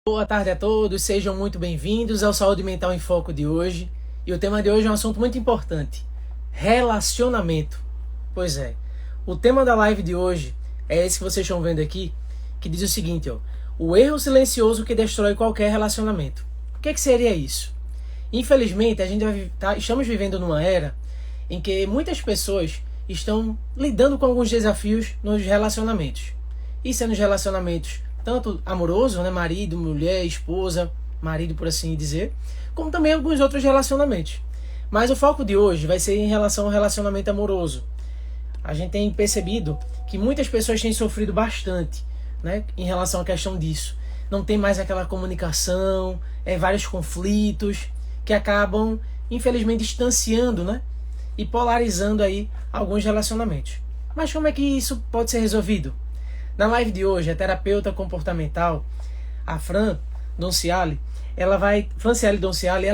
Boa tarde a todos, sejam muito bem-vindos ao Saúde Mental em Foco de hoje. E o tema de hoje é um assunto muito importante: relacionamento. Pois é, o tema da live de hoje é esse que vocês estão vendo aqui, que diz o seguinte, ó: o erro silencioso que destrói qualquer relacionamento. O que seria isso? Infelizmente, estamos vivendo numa era em que muitas pessoas estão lidando com alguns desafios nos relacionamentos. Isso é nos relacionamentos tanto amoroso, né, marido, mulher, esposa, marido por assim dizer, como também alguns outros relacionamentos. Mas o foco de hoje vai ser em relação ao relacionamento amoroso. A gente tem percebido que muitas pessoas têm sofrido bastante, né, em relação à questão disso. Não tem mais aquela comunicação, vários conflitos que acabam, infelizmente, distanciando, né, e polarizando aí alguns relacionamentos. Mas como é que isso pode ser resolvido? Na live de hoje, a terapeuta comportamental, a Franciele Donciali, ela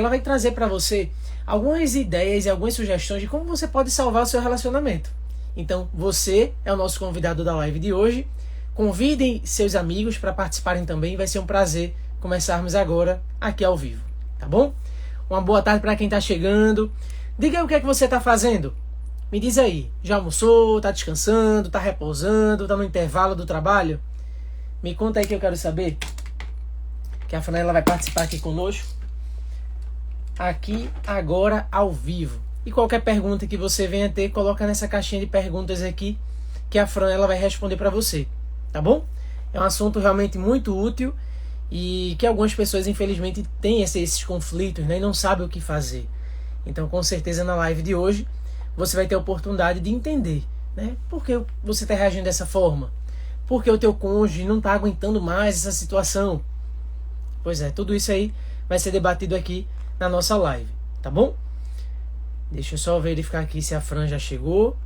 vai trazer para você algumas ideias e algumas sugestões de como você pode salvar o seu relacionamento. Então, você é o nosso convidado da live de hoje. Convidem seus amigos para participarem também. Vai ser um prazer começarmos agora aqui ao vivo, tá bom? Uma boa tarde para quem está chegando. Diga aí o que é que você está fazendo. Me diz aí, já almoçou, tá descansando, tá repousando, tá no intervalo do trabalho? Me conta aí que eu quero saber. Que a Fran vai participar aqui conosco. Aqui, agora, ao vivo. E qualquer pergunta que você venha ter, coloca nessa caixinha de perguntas aqui, que a Fran vai responder para você. Tá bom? É um assunto realmente muito útil e que algumas pessoas, infelizmente, têm esses conflitos, né, e não sabem o que fazer. Então, com certeza, na live de hoje, você vai ter a oportunidade de entender, né? Por que você está reagindo dessa forma? Por que o teu cônjuge não está aguentando mais essa situação? Pois é, tudo isso aí vai ser debatido aqui na nossa live, tá bom? Deixa eu só verificar aqui se a Fran já chegou.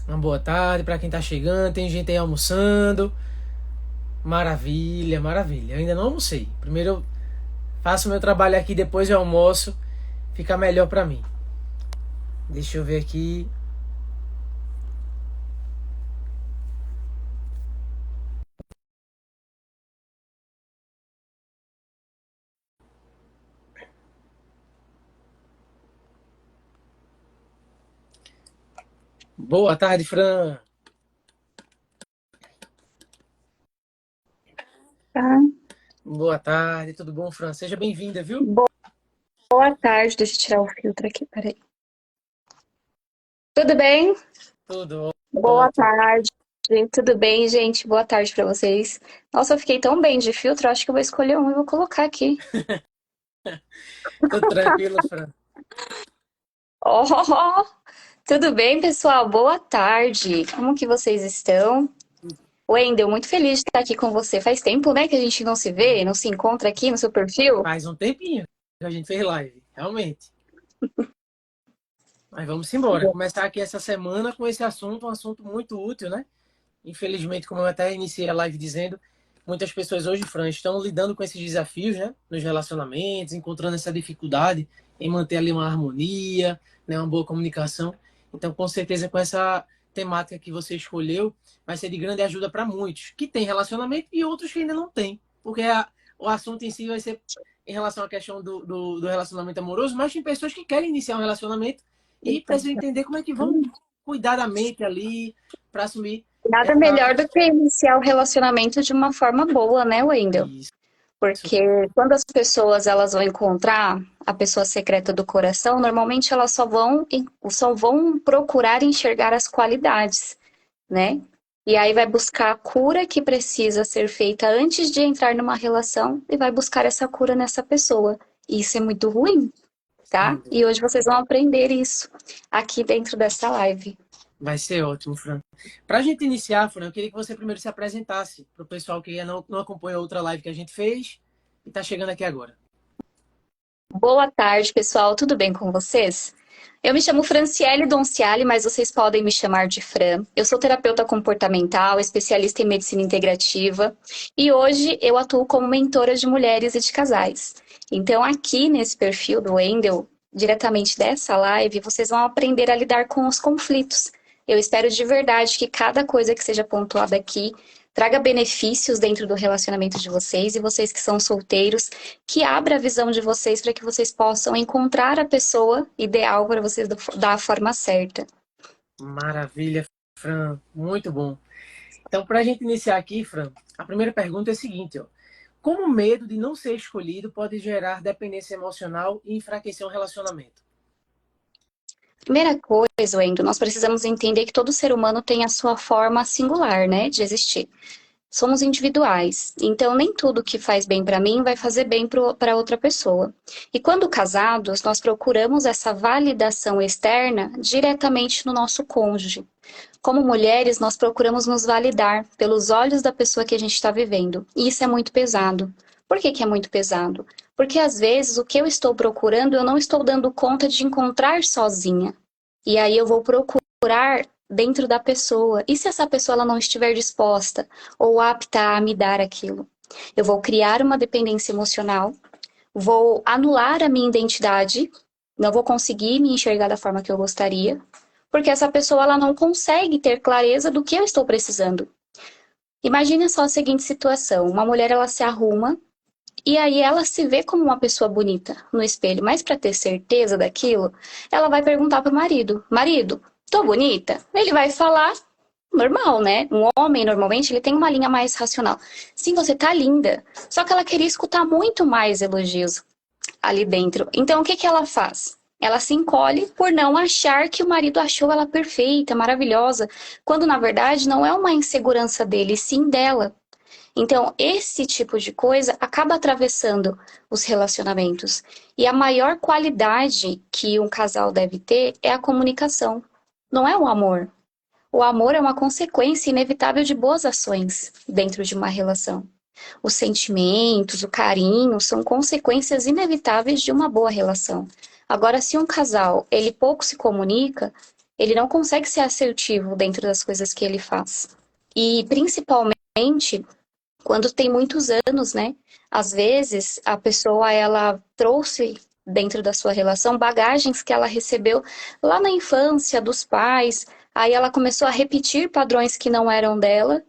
Uma boa tarde para quem está chegando, tem gente aí almoçando. Maravilha, maravilha. Eu ainda não almocei. Primeiro eu faço o meu trabalho aqui, depois eu almoço. Fica melhor para mim. Deixa eu ver aqui. Boa tarde, Fran. Tá. Boa tarde, tudo bom, Fran? Seja bem-vinda, viu? Boa tarde, deixa eu tirar o filtro aqui, peraí. Tudo bem? Tudo Boa ótimo. tarde, tudo bem, gente? Boa tarde pra vocês. Nossa, eu fiquei tão bem de filtro, acho que eu vou escolher um e vou colocar aqui. Tudo tranquilo, Fran? Oh, tudo bem, pessoal? Boa tarde. Como que vocês estão? Wendel, muito feliz de estar aqui com você. Faz tempo, né, que a gente não se vê, não se encontra aqui no seu perfil? Faz um tempinho que a gente fez live, realmente. Mas vamos embora. Começar aqui essa semana com esse assunto, um assunto muito útil, né? Infelizmente, como eu até iniciei a live dizendo, muitas pessoas hoje, Fran, estão lidando com esses desafios, né? Nos relacionamentos, encontrando essa dificuldade em manter ali uma harmonia, né? Uma boa comunicação. Então, com certeza, com essa temática que você escolheu, vai ser de grande ajuda para muitos que têm relacionamento e outros que ainda não têm. Porque o assunto em si vai ser em relação à questão do relacionamento amoroso, mas tem pessoas que querem iniciar um relacionamento e precisam entender como é que vão cuidar da mente ali para assumir Nada essa. melhor do que iniciar o relacionamento de uma forma boa, né, Wendel? Isso. Porque quando as pessoas elas vão encontrar a pessoa secreta do coração, normalmente elas só vão procurar enxergar as qualidades, né? E aí vai buscar a cura que precisa ser feita antes de entrar numa relação e vai buscar essa cura nessa pessoa. E isso é muito ruim, tá? Sem E dúvida. hoje vocês vão aprender isso aqui dentro dessa live. Vai ser ótimo, Fran. Para a gente iniciar, Fran, eu queria que você primeiro se apresentasse para o pessoal que não acompanha a outra live que a gente fez e está chegando aqui agora. Boa tarde, pessoal. Tudo bem com vocês? Eu me chamo Franciele Donciali, mas vocês podem me chamar de Fran. Eu sou terapeuta comportamental, especialista em medicina integrativa e hoje eu atuo como mentora de mulheres e de casais. Então, aqui nesse perfil do Wendel, diretamente dessa live, vocês vão aprender a lidar com os conflitos. Eu espero de verdade que cada coisa que seja pontuada aqui traga benefícios dentro do relacionamento de vocês, e vocês que são solteiros, que abra a visão de vocês para que vocês possam encontrar a pessoa ideal para vocês da forma certa. Maravilha, Fran. Muito bom. Então, para a gente iniciar aqui, Fran, a primeira pergunta é a seguinte, ó. Como o medo de não ser escolhido pode gerar dependência emocional e enfraquecer um relacionamento? Primeira coisa, Wendo, nós precisamos entender que todo ser humano tem a sua forma singular, né, de existir. Somos individuais, então nem tudo que faz bem para mim vai fazer bem para outra pessoa. E quando casados, nós procuramos essa validação externa diretamente no nosso cônjuge. Como mulheres, nós procuramos nos validar pelos olhos da pessoa que a gente está vivendo. E isso é muito pesado. Por que que é muito pesado? Porque às vezes o que eu estou procurando eu não estou dando conta de encontrar sozinha. E aí eu vou procurar dentro da pessoa. E se essa pessoa ela não estiver disposta ou apta a me dar aquilo? Eu vou criar uma dependência emocional, vou anular a minha identidade, não vou conseguir me enxergar da forma que eu gostaria, porque essa pessoa ela não consegue ter clareza do que eu estou precisando. Imagine só a seguinte situação: uma mulher ela se arruma e aí ela se vê como uma pessoa bonita no espelho, mas para ter certeza daquilo, ela vai perguntar pro marido: marido, tô bonita? Ele vai falar normal, né? Um homem, normalmente, ele tem uma linha mais racional. Sim, você tá linda. Só que ela queria escutar muito mais elogios ali dentro. Então, o que que ela faz? Ela se encolhe por não achar que o marido achou ela perfeita, maravilhosa, quando na verdade não é uma insegurança dele, sim dela. Então, esse tipo de coisa acaba atravessando os relacionamentos. E a maior qualidade que um casal deve ter é a comunicação. Não é o amor. O amor é uma consequência inevitável de boas ações dentro de uma relação. Os sentimentos, o carinho são consequências inevitáveis de uma boa relação. Agora, se um casal, ele pouco se comunica, ele não consegue ser assertivo dentro das coisas que ele faz. E, principalmente, quando tem muitos anos, né? Às vezes, a pessoa, ela trouxe dentro da sua relação bagagens que ela recebeu lá na infância dos pais, aí ela começou a repetir padrões que não eram dela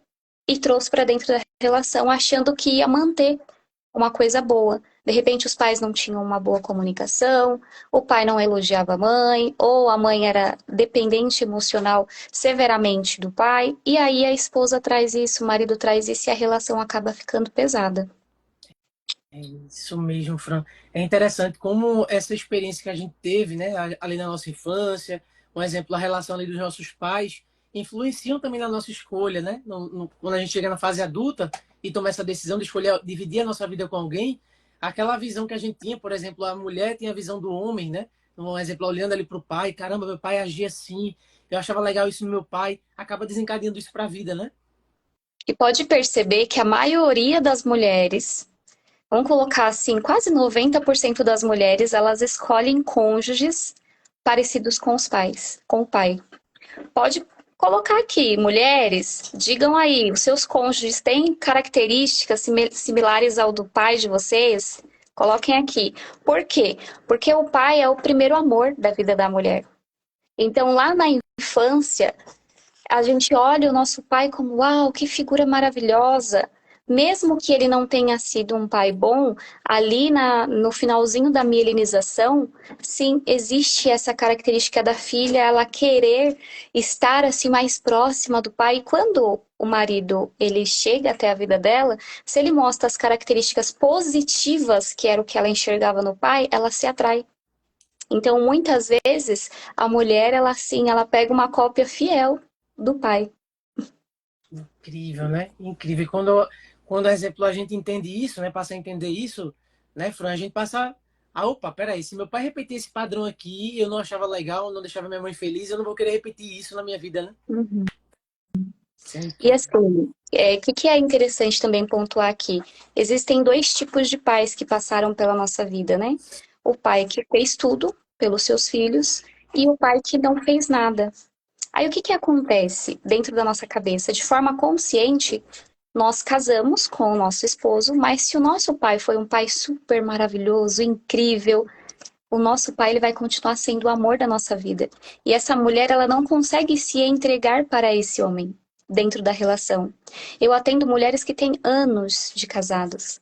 e trouxe para dentro da relação achando que ia manter uma coisa boa. De repente os pais não tinham uma boa comunicação, o pai não elogiava a mãe, ou a mãe era dependente emocional severamente do pai, e aí a esposa traz isso, o marido traz isso e a relação acaba ficando pesada. É isso mesmo, Fran. É interessante como essa experiência que a gente teve, né, ali na nossa infância, um exemplo, a relação ali dos nossos pais, influenciam também na nossa escolha, né? Quando a gente chega na fase adulta e toma essa decisão de escolher dividir a nossa vida com alguém, aquela visão que a gente tinha, por exemplo, a mulher tinha a visão do homem, né? Um exemplo, olhando ali para o pai, caramba, meu pai agia assim, eu achava legal isso no meu pai, acaba desencadeando isso para a vida, né? E pode perceber que a maioria das mulheres, vamos colocar assim, quase 90% das mulheres, elas escolhem cônjuges parecidos com os pais, com o pai. Pode colocar aqui, mulheres, digam aí, os seus cônjuges têm características similares ao do pai de vocês? Coloquem aqui. Por quê? Porque o pai é o primeiro amor da vida da mulher. Então, lá na infância, a gente olha o nosso pai como, uau, que figura maravilhosa. Mesmo que ele não tenha sido um pai bom, ali no finalzinho da mielinização, sim, existe essa característica da filha, ela querer estar assim mais próxima do pai. E quando o marido ele chega até a vida dela, se ele mostra as características positivas, que era o que ela enxergava no pai, ela se atrai. Então, muitas vezes, a mulher, ela sim, ela pega uma cópia fiel do pai. Incrível, né? Incrível. E quando, exemplo, a gente entende isso, né? Passa a entender isso, né, Fran? A gente passa. Ah, opa, peraí, se meu pai repetir esse padrão aqui, eu não achava legal, não deixava minha mãe feliz, eu não vou querer repetir isso na minha vida, né? Uhum. Isso é E incrível. assim, o que é interessante também pontuar aqui? Existem dois tipos de pais que passaram pela nossa vida, né? O pai que fez tudo pelos seus filhos e o pai que não fez nada. Aí o que acontece dentro da nossa cabeça? De forma consciente, nós casamos com o nosso esposo, mas se o nosso pai foi um pai super maravilhoso, incrível, o nosso pai ele vai continuar sendo o amor da nossa vida. E essa mulher, ela não consegue se entregar para esse homem. dentro da relação. Eu atendo mulheres que têm anos de casados.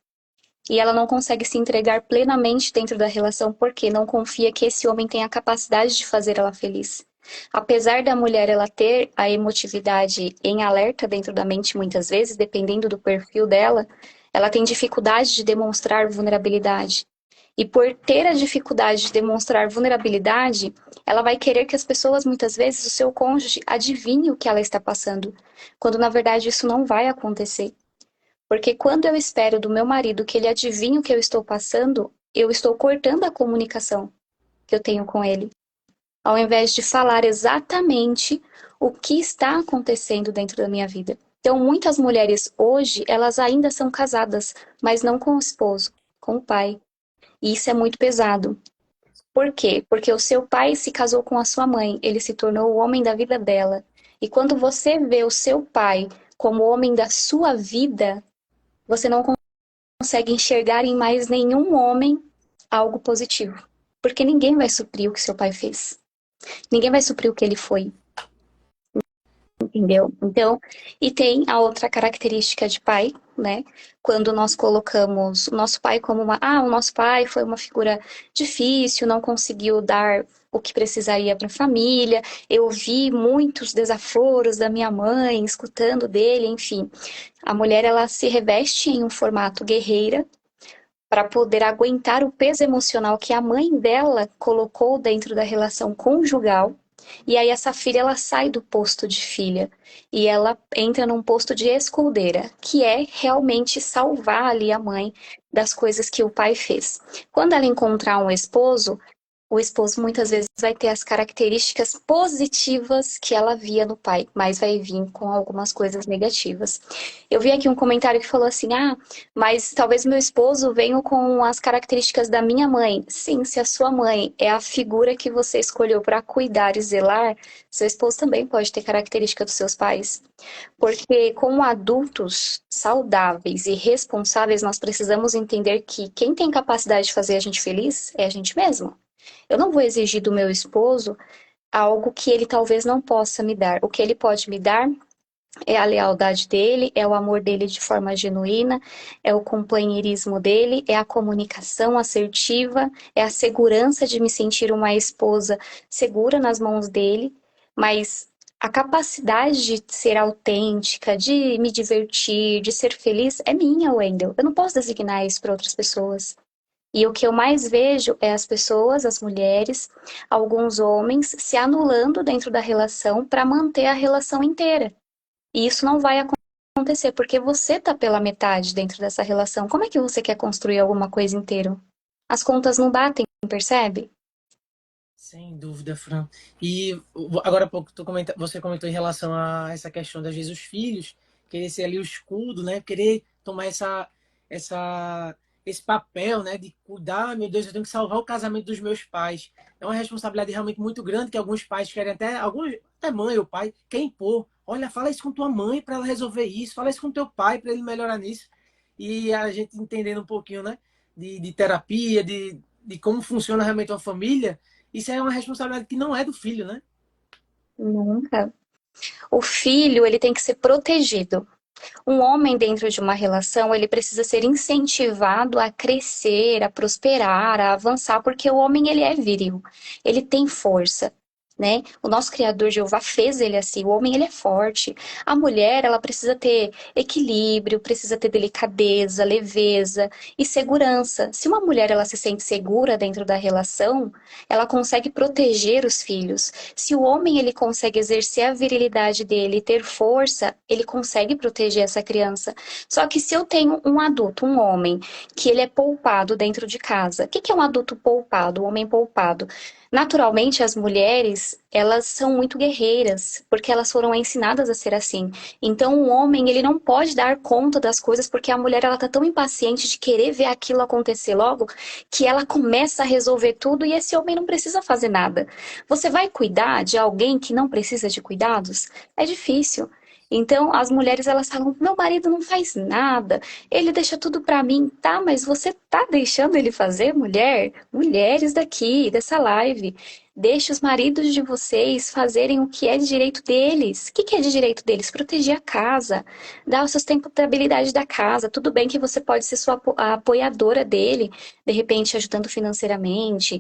E ela não consegue se entregar plenamente dentro da relação porque não confia que esse homem tem a capacidade de fazer ela feliz. Apesar da mulher ela ter a emotividade em alerta dentro da mente muitas vezes, dependendo do perfil dela, ela tem dificuldade de demonstrar vulnerabilidade. E por ter a dificuldade de demonstrar vulnerabilidade, ela vai querer que as pessoas, muitas vezes, o seu cônjuge, adivinhe o que ela está passando, quando na verdade isso não vai acontecer. Porque quando eu espero do meu marido que ele adivinhe o que eu estou passando, eu estou cortando a comunicação que eu tenho com ele. Ao invés de falar exatamente o que está acontecendo dentro da minha vida. Então, muitas mulheres hoje, elas ainda são casadas, mas não com o esposo, com o pai. E isso é muito pesado. Por quê? Porque o seu pai se casou com a sua mãe, ele se tornou o homem da vida dela. E quando você vê o seu pai como o homem da sua vida, você não consegue enxergar em mais nenhum homem algo positivo. Porque ninguém vai suprir o que seu pai fez. Ninguém vai suprir o que ele foi. Entendeu? Então, e tem a outra característica de pai, né? Quando nós colocamos o nosso pai como o nosso pai foi uma figura difícil, não conseguiu dar o que precisaria para a família. Eu vi muitos desaforos da minha mãe, escutando dele, enfim. A mulher ela se reveste em um formato guerreira para poder aguentar o peso emocional que a mãe dela colocou dentro da relação conjugal. E aí essa filha ela sai do posto de filha e ela entra num posto de escudeira, que é realmente salvar ali a mãe das coisas que o pai fez. Quando ela encontrar um esposo, o esposo muitas vezes vai ter as características positivas que ela via no pai, mas vai vir com algumas coisas negativas. Eu vi aqui um comentário que falou assim: mas talvez meu esposo venha com as características da minha mãe. Sim, se a sua mãe é a figura que você escolheu para cuidar e zelar, seu esposo também pode ter característica dos seus pais. Porque, como adultos saudáveis e responsáveis, nós precisamos entender que quem tem capacidade de fazer a gente feliz é a gente mesmo. Eu não vou exigir do meu esposo algo que ele talvez não possa me dar. O que ele pode me dar é a lealdade dele, é o amor dele de forma genuína, é o companheirismo dele, é a comunicação assertiva, é a segurança de me sentir uma esposa segura nas mãos dele, mas a capacidade de ser autêntica, de me divertir, de ser feliz é minha, Wendel. Eu não posso designar isso para outras pessoas. E o que eu mais vejo é as pessoas, as mulheres, alguns homens se anulando dentro da relação para manter a relação inteira. E isso não vai acontecer, porque você tá pela metade dentro dessa relação. Como é que você quer construir alguma coisa inteiro? As contas não batem, percebe? Sem dúvida, Fran. E agora há pouco você comentou em relação a essa questão das vezes os filhos querer ser ali o escudo, né? Querer tomar essa, esse papel, né? De cuidar, meu Deus, eu tenho que salvar o casamento dos meus pais. É uma responsabilidade realmente muito grande que alguns pais querem até mãe ou pai, quer impor. Olha, fala isso com tua mãe para ela resolver isso, fala isso com teu pai para ele melhorar nisso. E a gente entendendo um pouquinho, né? De terapia, de como funciona realmente uma família, isso é uma responsabilidade que não é do filho, né? Nunca. O filho, ele tem que ser protegido. Um homem dentro de uma relação, ele precisa ser incentivado a crescer, a prosperar, a avançar, porque o homem, ele é viril. Ele tem força. Né? O nosso Criador Jeová fez ele assim. O homem ele é forte. A mulher ela precisa ter equilíbrio, precisa ter delicadeza, leveza e segurança. Se uma mulher ela se sente segura dentro da relação, ela consegue proteger os filhos. Se o homem ele consegue exercer a virilidade dele, e ter força, ele consegue proteger essa criança. Só que se eu tenho um adulto, um homem, que ele é poupado dentro de casa, o que é um adulto poupado, um homem poupado? Naturalmente, as mulheres, elas são muito guerreiras, porque elas foram ensinadas a ser assim. Então, o homem, ele não pode dar conta das coisas, porque a mulher, ela tá tão impaciente de querer ver aquilo acontecer logo, que ela começa a resolver tudo e esse homem não precisa fazer nada. Você vai cuidar de alguém que não precisa de cuidados? É difícil. Então, as mulheres, elas falam, meu marido não faz nada, ele deixa tudo pra mim. Tá, mas você tá deixando ele fazer, mulher? Mulheres daqui, dessa live. Deixe os maridos de vocês fazerem o que é de direito deles. O que é de direito deles? Proteger a casa, dar a sustentabilidade da casa. Tudo bem que você pode ser a apoiadora dele, de repente ajudando financeiramente,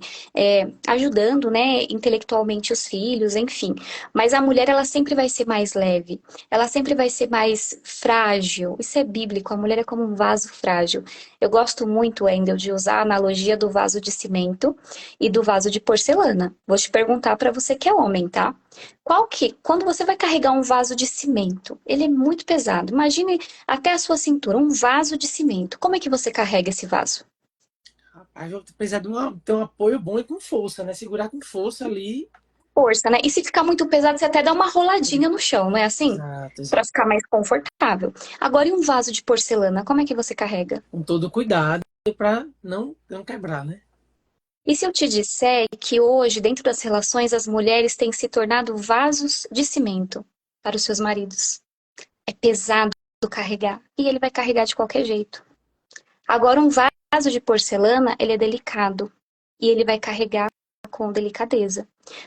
ajudando, né, intelectualmente os filhos, enfim. Mas a mulher, ela sempre vai ser mais leve, ela sempre vai ser mais frágil. Isso é bíblico, a mulher é como um vaso frágil. Eu gosto muito, Wendel, de usar a analogia do vaso de cimento e do vaso de porcelana. Vou te perguntar para você que é homem, tá? Quando você vai carregar um vaso de cimento, ele é muito pesado. Imagine até a sua cintura, um vaso de cimento. Como é que você carrega esse vaso? Rapaz, eu vou precisar ter um apoio bom e com força, né? Segurar com força ali. Força, né? E se ficar muito pesado, você até dá uma roladinha no chão, não é assim? Exato, Para exato. ficar mais confortável. Agora, e um vaso de porcelana, como é que você carrega? Com todo cuidado para não quebrar, né? E se eu te disser que hoje, dentro das relações, as mulheres têm se tornado vasos de cimento para os seus maridos? É pesado carregar. E ele vai carregar de qualquer jeito. Agora, um vaso de porcelana, ele é delicado. E ele vai carregar com delicadeza.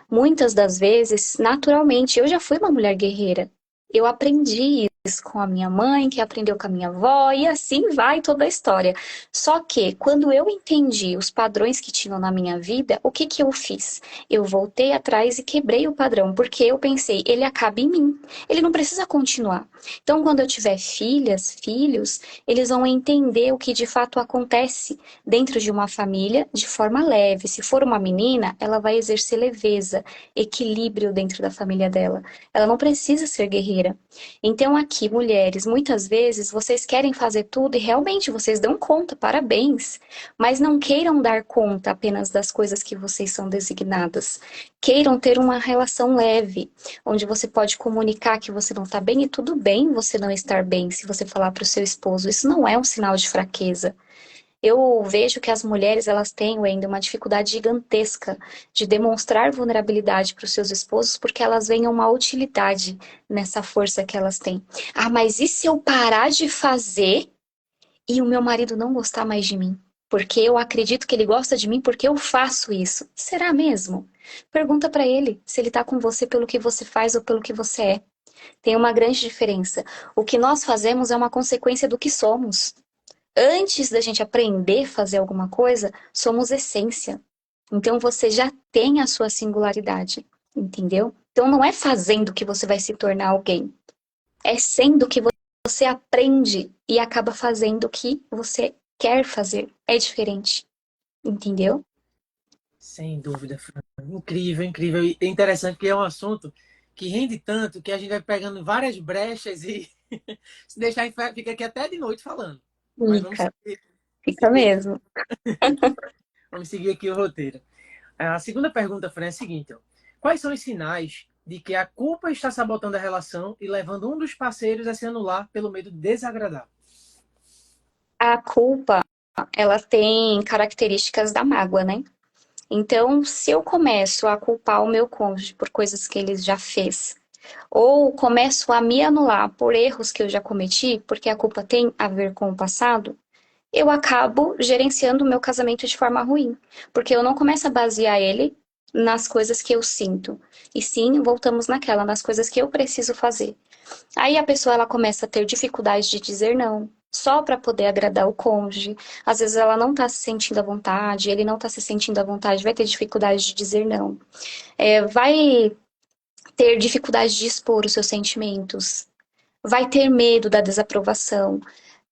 Muitas das vezes, naturalmente, eu já fui uma mulher guerreira. Eu aprendi isso com a minha mãe, que aprendeu com a minha avó, e assim vai toda a história. Só que, quando eu entendi os padrões que tinham na minha vida, o que que eu fiz? Eu voltei atrás e quebrei o padrão, porque eu pensei, ele acaba em mim, ele não precisa continuar. Então, quando eu tiver filhas, filhos, eles vão entender o que de fato acontece dentro de uma família de forma leve. Se for uma menina, ela vai exercer leveza, equilíbrio dentro da família dela. Ela não precisa ser guerreira. Então, aqui, mulheres, muitas vezes vocês querem fazer tudo e realmente vocês dão conta, parabéns. Mas não queiram dar conta apenas das coisas que vocês são designadas. Queiram ter uma relação leve, onde você pode comunicar que você não está bem e tudo bem você não estar bem se você falar para o seu esposo. Isso não é um sinal de fraqueza. Eu vejo que as mulheres elas têm ainda uma dificuldade gigantesca de demonstrar vulnerabilidade para os seus esposos porque elas veem uma utilidade nessa força que elas têm. Ah, mas e se eu parar de fazer e o meu marido não gostar mais de mim? Porque eu acredito que ele gosta de mim porque eu faço isso. Será mesmo? Pergunta para ele se ele está com você pelo que você faz ou pelo que você é. Tem uma grande diferença. O que nós fazemos é uma consequência do que somos. Antes da gente aprender a fazer alguma coisa, somos essência. Então você já tem a sua singularidade, entendeu? Então não é fazendo que você vai se tornar alguém, é sendo que você aprende e acaba fazendo o que você quer fazer. É diferente, entendeu? Sem dúvida, Fran. Incrível, incrível. E é interessante que é um assunto que rende tanto que a gente vai pegando várias brechas e se deixar, a gente fica aqui até de noite falando. Mas Fica, fica seguir, mesmo. vamos seguir aqui o roteiro. A segunda pergunta, Fran, é a seguinte: ó. Quais são os sinais de que a culpa está sabotando a relação e levando um dos parceiros a se anular pelo medo de desagradar? A culpa, ela tem características da mágoa, né? Então, se eu começo a culpar o meu cônjuge por coisas que ele já fez, ou começo a me anular por erros que eu já cometi, porque a culpa tem a ver com o passado, eu acabo gerenciando o meu casamento de forma ruim, porque eu não começo a basear ele nas coisas que eu sinto, e sim, voltamos nas coisas que eu preciso fazer. Aí a pessoa ela começa a ter dificuldade de dizer não, só para poder agradar o cônjuge. Às vezes ela não está se sentindo à vontade, ele não está se sentindo à vontade, vai ter dificuldade de dizer não. Vai ter dificuldade de expor os seus sentimentos, vai ter medo da desaprovação.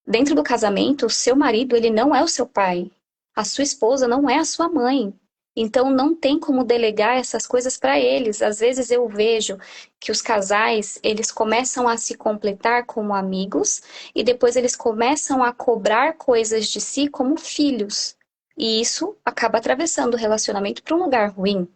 Dentro do casamento, o seu marido, ele não é o seu pai. A sua esposa não é a sua mãe. Então não tem como delegar essas coisas para eles. Às vezes eu vejo que os casais, eles começam a se completar como amigos e depois eles começam a cobrar coisas de si como filhos. E isso acaba atravessando o relacionamento para um lugar ruim.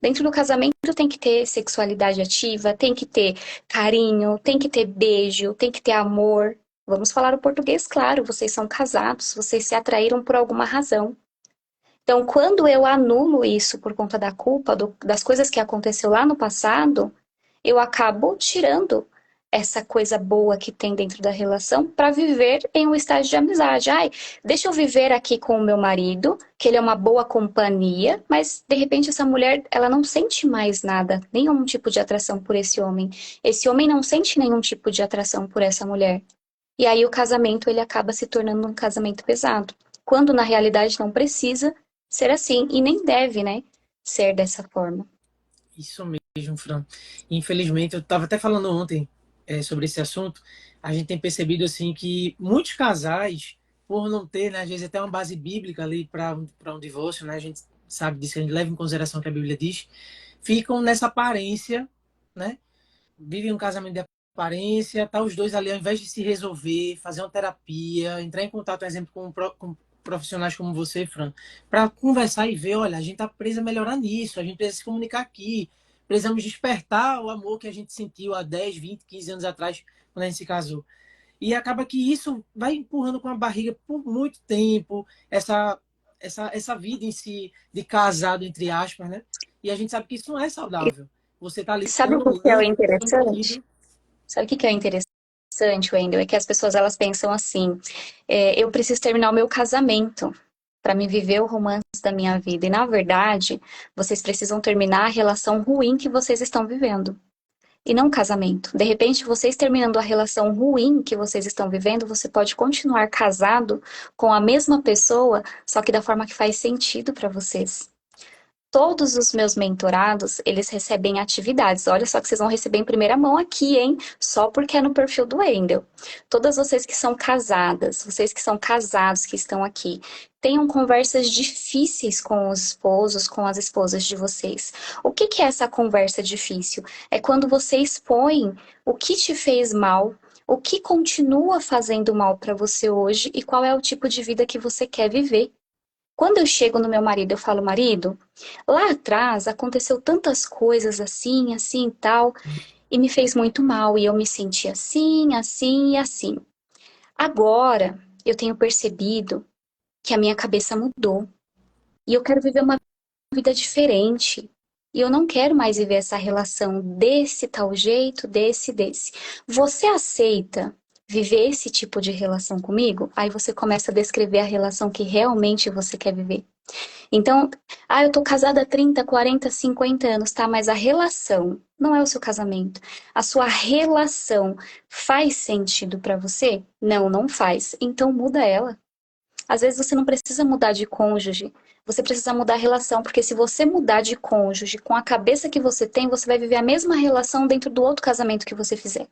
Dentro do casamento tem que ter sexualidade ativa, tem que ter carinho, tem que ter beijo, tem que ter amor. Vamos falar o português, claro, vocês são casados, vocês se atraíram por alguma razão. Então, quando eu anulo isso por conta da culpa, das coisas que aconteceu lá no passado, eu acabo tirando essa coisa boa que tem dentro da relação para viver em um estágio de amizade. Ai, deixa eu viver aqui com o meu marido, que ele é uma boa companhia, mas de repente essa mulher, ela não sente mais nada, nenhum tipo de atração por esse homem. Esse homem não sente nenhum tipo de atração por essa mulher. E aí o casamento, ele acaba se tornando um casamento pesado, quando na realidade não precisa ser assim e nem deve, né, ser dessa forma. Isso mesmo, Fran. Infelizmente, eu estava até falando ontem sobre esse assunto. A gente tem percebido assim que muitos casais, por não ter, né, às vezes até uma base bíblica ali para um divórcio, né, a gente sabe disso, a gente leva em consideração o que a Bíblia diz, ficam nessa aparência, né? Vivem um casamento de aparência, tá os dois ali, ao invés de se resolver, fazer uma terapia, entrar em contato, por exemplo, com profissionais como você, Fran, para conversar e ver, olha, a gente tá preso a melhorar nisso, a gente precisa se comunicar aqui, precisamos despertar o amor que a gente sentiu há 10, 20, 15 anos atrás, quando a gente se casou. E acaba que isso vai empurrando com a barriga por muito tempo, essa vida em si de casado, entre aspas, né? E a gente sabe que isso não é saudável. Você tá ali Sabe o dando que é o lance, interessante? comprometido. Sabe o que é interessante, Wendel? É que as pessoas elas pensam assim: eu preciso terminar o meu casamento para me viver o romance da minha vida. E na verdade, vocês precisam terminar a relação ruim que vocês estão vivendo. E não o casamento. De repente, vocês terminando a relação ruim que vocês estão vivendo, você pode continuar casado com a mesma pessoa, só que da forma que faz sentido para vocês. Todos os meus mentorados, eles recebem atividades. Olha só que vocês vão receber em primeira mão aqui, hein? Só porque é no perfil do Wendel. Todas vocês que são casadas, vocês que são casados que estão aqui, tenham conversas difíceis com os esposos, com as esposas de vocês. O que que é essa conversa difícil? É quando você expõe o que te fez mal, o que continua fazendo mal para você hoje e qual é o tipo de vida que você quer viver. Quando eu chego no meu marido, eu falo, marido, lá atrás aconteceu tantas coisas assim, assim e tal, e me fez muito mal, e eu me senti assim, assim e assim. Agora, eu tenho percebido que a minha cabeça mudou, e eu quero viver uma vida diferente. E eu não quero mais viver essa relação desse tal jeito, desse. Você aceita viver esse tipo de relação comigo? Aí você começa a descrever a relação que realmente você quer viver. Então, eu tô casada há 30, 40, 50 anos, tá? Mas a relação não é o seu casamento. A sua relação faz sentido pra você? Não, não faz. Então muda ela. Às vezes você não precisa mudar de cônjuge, você precisa mudar a relação, porque se você mudar de cônjuge com a cabeça que você tem, você vai viver a mesma relação dentro do outro casamento que você fizer.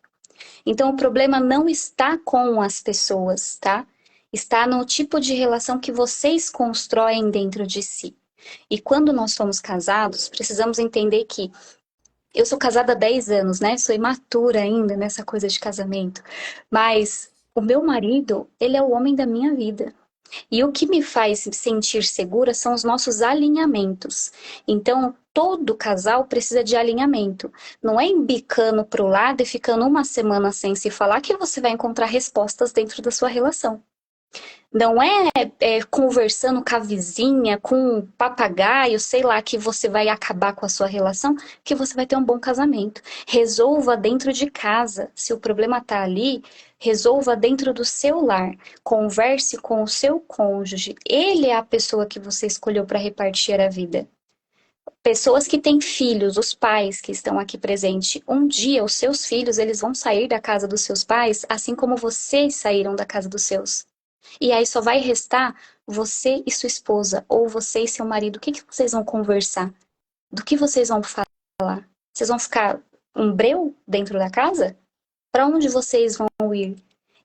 Então o problema não está com as pessoas, tá? Está no tipo de relação que vocês constroem dentro de si. E quando nós somos casados, precisamos entender que eu sou casada há 10 anos, né? Sou imatura ainda nessa coisa de casamento. Mas o meu marido, ele é o homem da minha vida. E o que me faz sentir segura são os nossos alinhamentos. Então, todo casal precisa de alinhamento. Não é embicando para o lado e ficando uma semana sem se falar que você vai encontrar respostas dentro da sua relação. Não é conversando com a vizinha, com o papagaio, sei lá, que você vai acabar com a sua relação, que você vai ter um bom casamento. Resolva dentro de casa. Se o problema está ali, resolva dentro do seu lar. Converse com o seu cônjuge. Ele é a pessoa que você escolheu para repartir a vida. Pessoas que têm filhos, os pais que estão aqui presentes, um dia os seus filhos, eles vão sair da casa dos seus pais, assim como vocês saíram da casa dos seus. E aí só vai restar você e sua esposa, ou você e seu marido. O que que vocês vão conversar? Do que vocês vão falar? Vocês vão ficar um breu dentro da casa? Para onde vocês vão ir?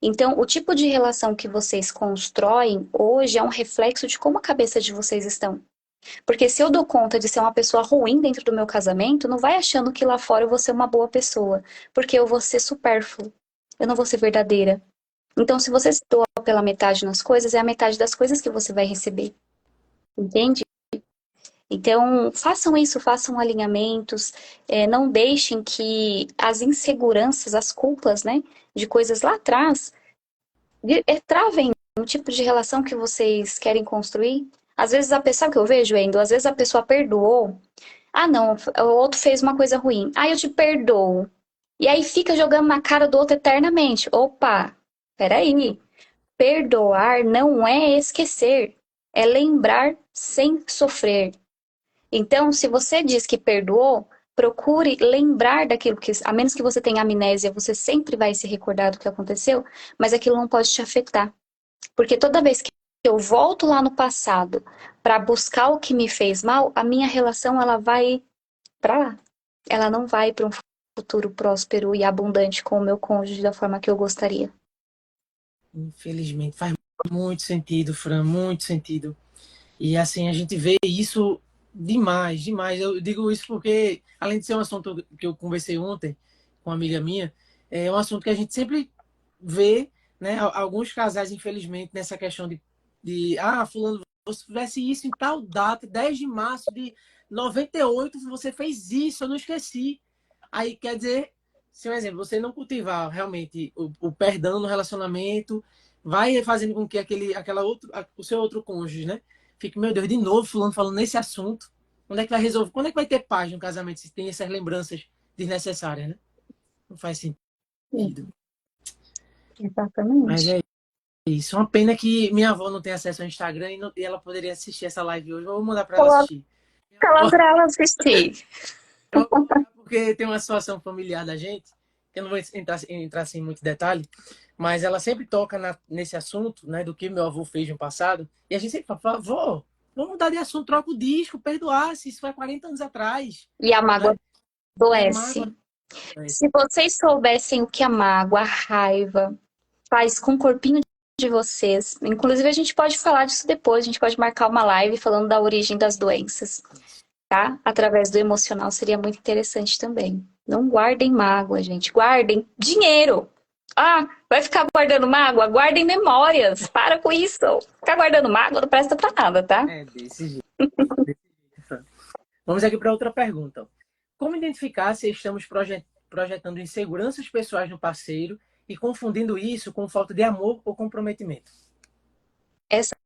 Então, o tipo de relação que vocês constroem hoje é um reflexo de como a cabeça de vocês estão. Porque se eu dou conta de ser uma pessoa ruim dentro do meu casamento, não vai achando que lá fora eu vou ser uma boa pessoa. Porque eu vou ser supérfluo. Eu não vou ser verdadeira. Então, se você se doa pela metade nas coisas, é a metade das coisas que você vai receber. Entende? Então, façam isso, façam alinhamentos, não deixem que as inseguranças, as culpas, né, de coisas lá atrás, travem o tipo de relação que vocês querem construir. Às vezes a pessoa que eu vejo, Endo, às vezes a pessoa perdoou. Ah, não, o outro fez uma coisa ruim. Ah, eu te perdoo. E aí fica jogando na cara do outro eternamente. Opa, peraí. Perdoar não é esquecer, é lembrar sem sofrer. Então, se você diz que perdoou, procure lembrar daquilo que, a menos que você tenha amnésia, você sempre vai se recordar do que aconteceu, mas aquilo não pode te afetar. Porque toda vez que eu volto lá no passado para buscar o que me fez mal, a minha relação ela vai para lá. Ela não vai para um futuro próspero e abundante com o meu cônjuge da forma que eu gostaria. Infelizmente, faz muito sentido, Fran, muito sentido. E assim, a gente vê isso demais, demais. Eu digo isso porque, além de ser um assunto que eu conversei ontem com uma amiga minha, é um assunto que a gente sempre vê, né? Alguns casais, infelizmente, nessa questão fulano, se tivesse isso em tal data, 10 de março de 98, você fez isso, eu não esqueci. Aí, quer dizer, se um exemplo, você não cultivar realmente o perdão no relacionamento, vai fazendo com que o seu outro cônjuge, né? Fique, meu Deus, de novo, fulano falando nesse assunto. Onde é que vai resolver? Quando é que vai ter paz no casamento se tem essas lembranças desnecessárias, né? Não faz Sim, sentido. Mas exatamente. é isso. Uma pena que minha avó não tem acesso ao Instagram e ela poderia assistir essa live hoje. Eu vou mandar para ela Coloca assistir. lá para ela assistir. Eu vou colocar porque tem uma situação familiar da gente, que eu não vou entrar assim, em muito detalhe, mas ela sempre toca nesse assunto, né, do que meu avô fez no passado, e a gente sempre fala, avô, vamos mudar de assunto, troca o disco, perdoar-se, isso foi 40 anos atrás, E a mágoa né? E a mágoa. adoece. Se vocês soubessem o que a mágoa, a raiva faz com o corpinho de vocês, inclusive a gente pode falar disso depois, a gente pode marcar uma live falando da origem das doenças, tá? Através do emocional seria muito interessante também. Não guardem mágoa, gente, guardem dinheiro. Ah, vai ficar guardando mágoa? Guardem memórias. Para com isso. Ficar guardando mágoa não presta pra nada, tá? É desse jeito. Fran. Vamos aqui para outra pergunta. Como identificar se estamos projetando inseguranças pessoais no parceiro e confundindo isso com falta de amor ou comprometimento? Essa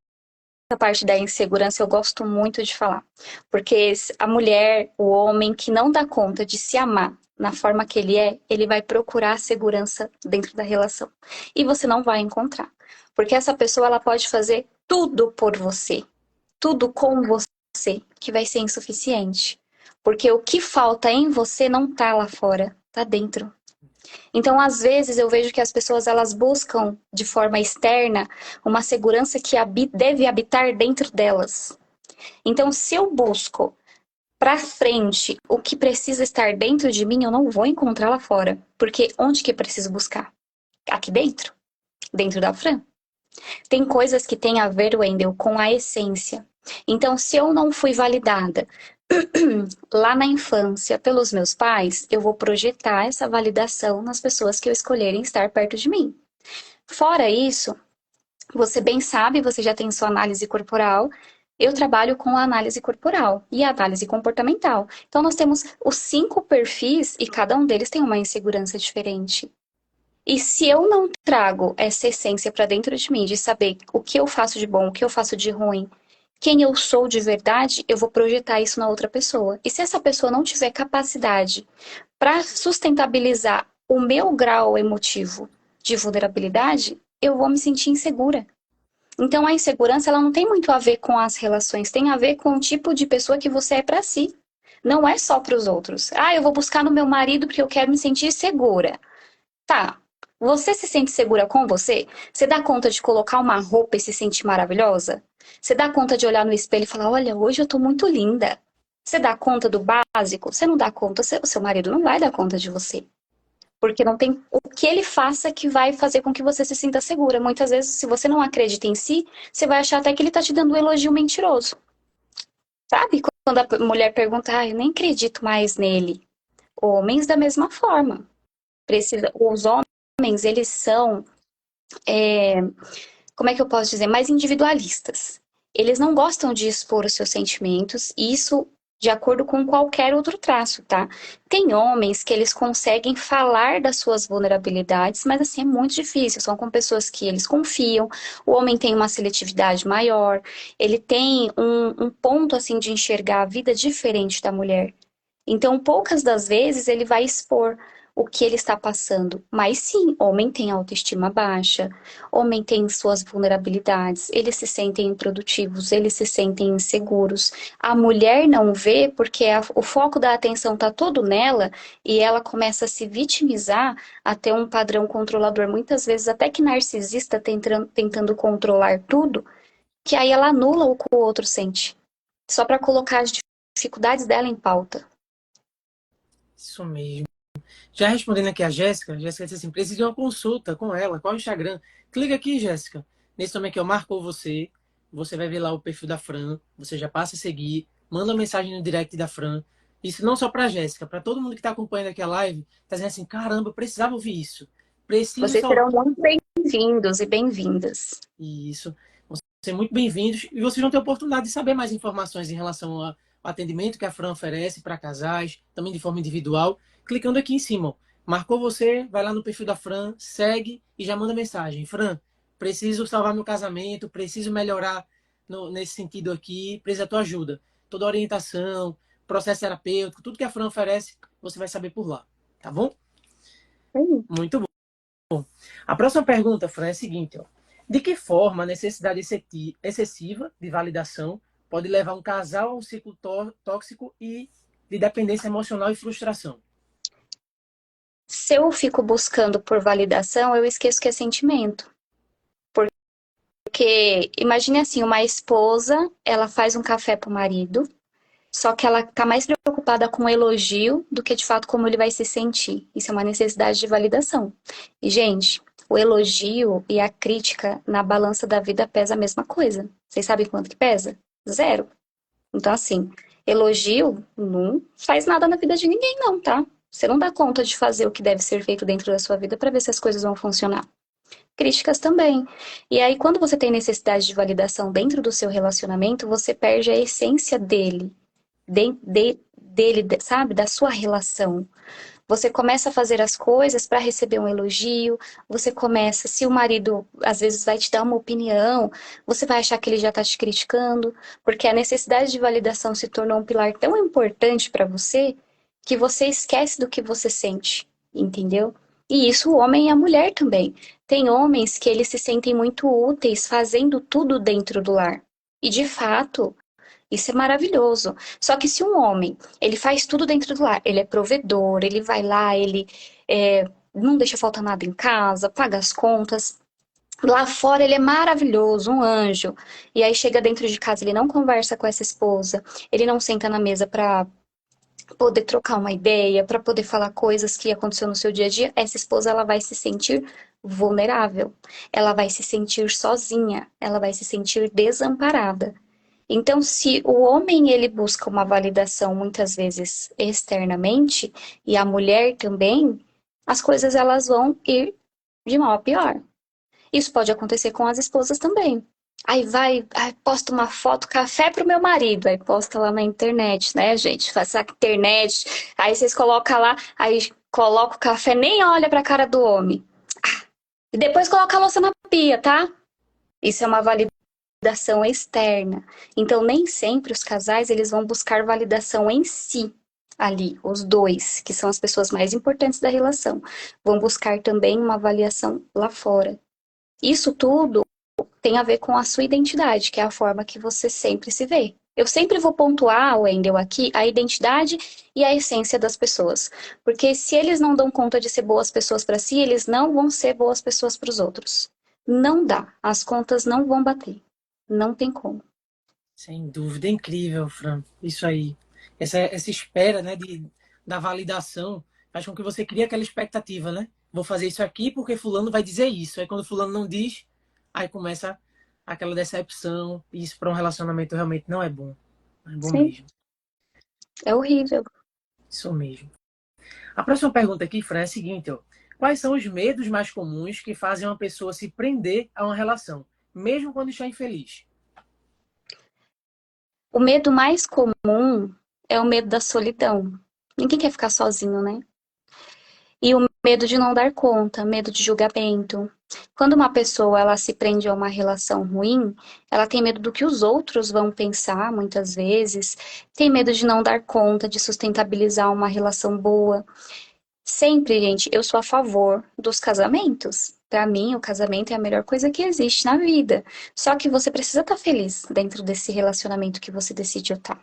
parte da insegurança eu gosto muito de falar. Porque a mulher, o homem que não dá conta de se amar na forma que ele é, ele vai procurar segurança dentro da relação. E você não vai encontrar. Porque essa pessoa ela pode fazer tudo por você, tudo com você, que vai ser insuficiente. Porque o que falta em você não tá lá fora, tá dentro. Então, às vezes, eu vejo que as pessoas elas buscam de forma externa uma segurança que deve habitar dentro delas. Então, se eu busco para frente o que precisa estar dentro de mim, eu não vou encontrar lá fora. Porque onde que eu preciso buscar? Aqui dentro, dentro da Fran. Tem coisas que têm a ver, Wendel, com a essência. Então, se eu não fui validada lá na infância pelos meus pais, eu vou projetar essa validação nas pessoas que eu escolherem estar perto de mim. Fora isso, você bem sabe, você já tem sua análise corporal. Eu trabalho com a análise corporal e a análise comportamental. Então, nós temos os 5 perfis e cada um deles tem uma insegurança diferente. E se eu não trago essa essência para dentro de mim, de saber o que eu faço de bom, o que eu faço de ruim, quem eu sou de verdade, eu vou projetar isso na outra pessoa. E se essa pessoa não tiver capacidade para sustentabilizar o meu grau emotivo de vulnerabilidade, eu vou me sentir insegura. Então a insegurança ela não tem muito a ver com as relações, tem a ver com o tipo de pessoa que você é para si. Não é só para os outros. Ah, eu vou buscar no meu marido porque eu quero me sentir segura. Tá. Você se sente segura com você? Você dá conta de colocar uma roupa e se sentir maravilhosa? Você dá conta de olhar no espelho e falar: olha, hoje eu tô muito linda. Você dá conta do básico? Você não dá conta, o seu marido não vai dar conta de você. Porque não tem o que ele faça que vai fazer com que você se sinta segura. Muitas vezes, se você não acredita em si, você vai achar até que ele tá te dando um elogio mentiroso. Sabe? Quando a mulher pergunta: ah, eu nem acredito mais nele. Homens da mesma forma. Os homens, eles são, como é que eu posso dizer, mais individualistas. Eles não gostam de expor os seus sentimentos, e isso de acordo com qualquer outro traço, tá? Tem homens que eles conseguem falar das suas vulnerabilidades, mas assim é muito difícil. São com pessoas que eles confiam. O homem tem uma seletividade maior, ele tem um ponto assim de enxergar a vida diferente da mulher. Então, poucas das vezes ele vai expor. o que ele está passando. Mas sim, homem tem autoestima baixa, homem tem suas vulnerabilidades, eles se sentem improdutivos, eles se sentem inseguros. A mulher não vê porque o foco da atenção está todo nela e ela começa a se vitimizar, a ter um padrão controlador, muitas vezes até que narcisista, tentando controlar tudo, que aí ela anula o que o outro sente, só para colocar as dificuldades dela em pauta. Isso mesmo. Já respondendo aqui a Jéssica disse assim, precisa de uma consulta com ela, qual é o Instagram? Clica aqui, Jéssica. Nesse nome aqui, eu marco você. Você vai ver lá o perfil da Fran. Você já passa a seguir. Manda uma mensagem no direct da Fran. Isso não só pra Jéssica, pra todo mundo que tá acompanhando aqui a live, tá dizendo assim, caramba, eu precisava ouvir isso. Preciso Vocês salvar. serão muito bem-vindos e bem-vindas. Isso. Vão ser muito bem-vindos. E vocês vão ter a oportunidade de saber mais informações em relação ao atendimento que a Fran oferece para casais, também de forma individual, clicando aqui em cima. Ó. Marcou você, vai lá no perfil da Fran, segue e já manda mensagem. Fran, preciso salvar meu casamento, preciso melhorar nesse sentido aqui, preciso da tua ajuda. Toda orientação, processo terapêutico, tudo que a Fran oferece, você vai saber por lá. Tá bom? Sim. Muito bom. A próxima pergunta, Fran, é a seguinte. Ó. De que forma a necessidade excessiva de validação pode levar um casal a um ciclo tóxico e de dependência emocional e frustração? Se eu fico buscando por validação, eu esqueço que é sentimento. Porque imagine assim, uma esposa, ela faz um café pro marido, só que ela tá mais preocupada com o elogio do que de fato como ele vai se sentir. Isso é uma necessidade de validação. E, gente, o elogio e a crítica na balança da vida pesa a mesma coisa. Vocês sabem quanto que pesa? Zero. Então, assim, elogio não faz nada na vida de ninguém, não, tá? Você não dá conta de fazer o que deve ser feito dentro da sua vida para ver se as coisas vão funcionar. Críticas também. E aí, quando você tem necessidade de validação dentro do seu relacionamento, você perde a essência dele, sabe? Da sua relação. Você começa a fazer as coisas para receber um elogio, você começa, se o marido às vezes vai te dar uma opinião, você vai achar que ele já está te criticando, porque a necessidade de validação se tornou um pilar tão importante para você que você esquece do que você sente, entendeu? E isso o homem e a mulher também. Tem homens que eles se sentem muito úteis fazendo tudo dentro do lar. E de fato, isso é maravilhoso. Só que se um homem, ele faz tudo dentro do lar, ele é provedor, ele vai lá, ele não deixa faltar nada em casa, paga as contas. Lá fora ele é maravilhoso, um anjo. E aí chega dentro de casa, ele não conversa com essa esposa, ele não senta na mesa para poder trocar uma ideia, para poder falar coisas que aconteceu no seu dia a dia. Essa esposa ela vai se sentir vulnerável, ela vai se sentir sozinha, ela vai se sentir desamparada. Então, se o homem ele busca uma validação muitas vezes externamente e a mulher também, as coisas elas vão ir de mal a pior. Isso pode acontecer com as esposas também. Aí posta uma foto, café pro meu marido, aí posta lá na internet, né, gente? Faz a internet, aí vocês colocam lá, aí coloca o café, nem olha pra cara do homem. E depois coloca a louça na pia, tá? Isso é uma validação externa. Então, nem sempre os casais eles vão buscar validação em si, ali, os dois, que são as pessoas mais importantes da relação, vão buscar também uma avaliação lá fora. Isso tudo tem a ver com a sua identidade, que é a forma que você sempre se vê. Eu sempre vou pontuar, Wendel, aqui, a identidade e a essência das pessoas. Porque se eles não dão conta de ser boas pessoas para si, eles não vão ser boas pessoas para os outros. Não dá. As contas não vão bater. Não tem como. Sem dúvida, é incrível, Fran. Isso aí. Essa espera, né, da validação faz com que você crie aquela expectativa, né? Vou fazer isso aqui porque fulano vai dizer isso. Aí quando fulano não diz, aí começa aquela decepção. E isso para um relacionamento realmente não é bom. Não é bom Sim, mesmo. é horrível. Isso mesmo. A próxima pergunta aqui, Fran, é a seguinte, ó. Quais são os medos mais comuns que fazem uma pessoa se prender a uma relação, mesmo quando está infeliz? O medo mais comum é o medo da solidão. Ninguém quer ficar sozinho, né? E o medo de não dar conta, medo de julgamento. Quando uma pessoa ela se prende a uma relação ruim, ela tem medo do que os outros vão pensar, muitas vezes. Tem medo de não dar conta, de sustentabilizar uma relação boa. Sempre, gente, eu sou a favor dos casamentos. Pra mim, o casamento é a melhor coisa que existe na vida. Só que você precisa estar feliz dentro desse relacionamento que você decidiu estar.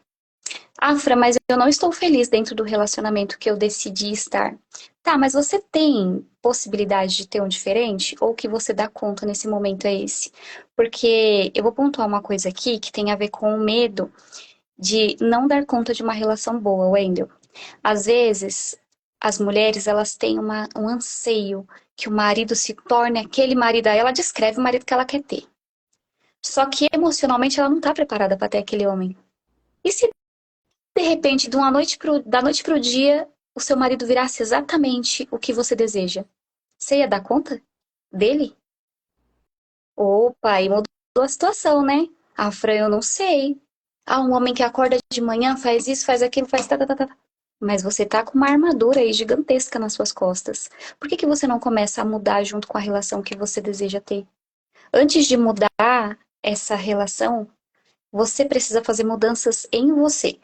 Ah, Fran, mas eu não estou feliz dentro do relacionamento que eu decidi estar. Tá, mas você tem possibilidade de ter um diferente? Ou o que você dá conta nesse momento é esse? Porque eu vou pontuar uma coisa aqui que tem a ver com o medo de não dar conta de uma relação boa, Wendel. Às vezes, as mulheres, elas têm um anseio que o marido se torne aquele marido. Aí ela descreve o marido que ela quer ter. Só que emocionalmente ela não está preparada para ter aquele homem. E se de repente, da noite pro dia, o seu marido virasse exatamente o que você deseja? Você ia dar conta dele? Opa, aí mudou a situação, né? Ah, Fran, eu não sei. Ah, um homem que acorda de manhã, faz isso, faz aquilo, faz tá, tá, tá, tá. Mas você tá com uma armadura aí gigantesca nas suas costas. Por que que você não começa a mudar junto com a relação que você deseja ter? Antes de mudar essa relação, você precisa fazer mudanças em você.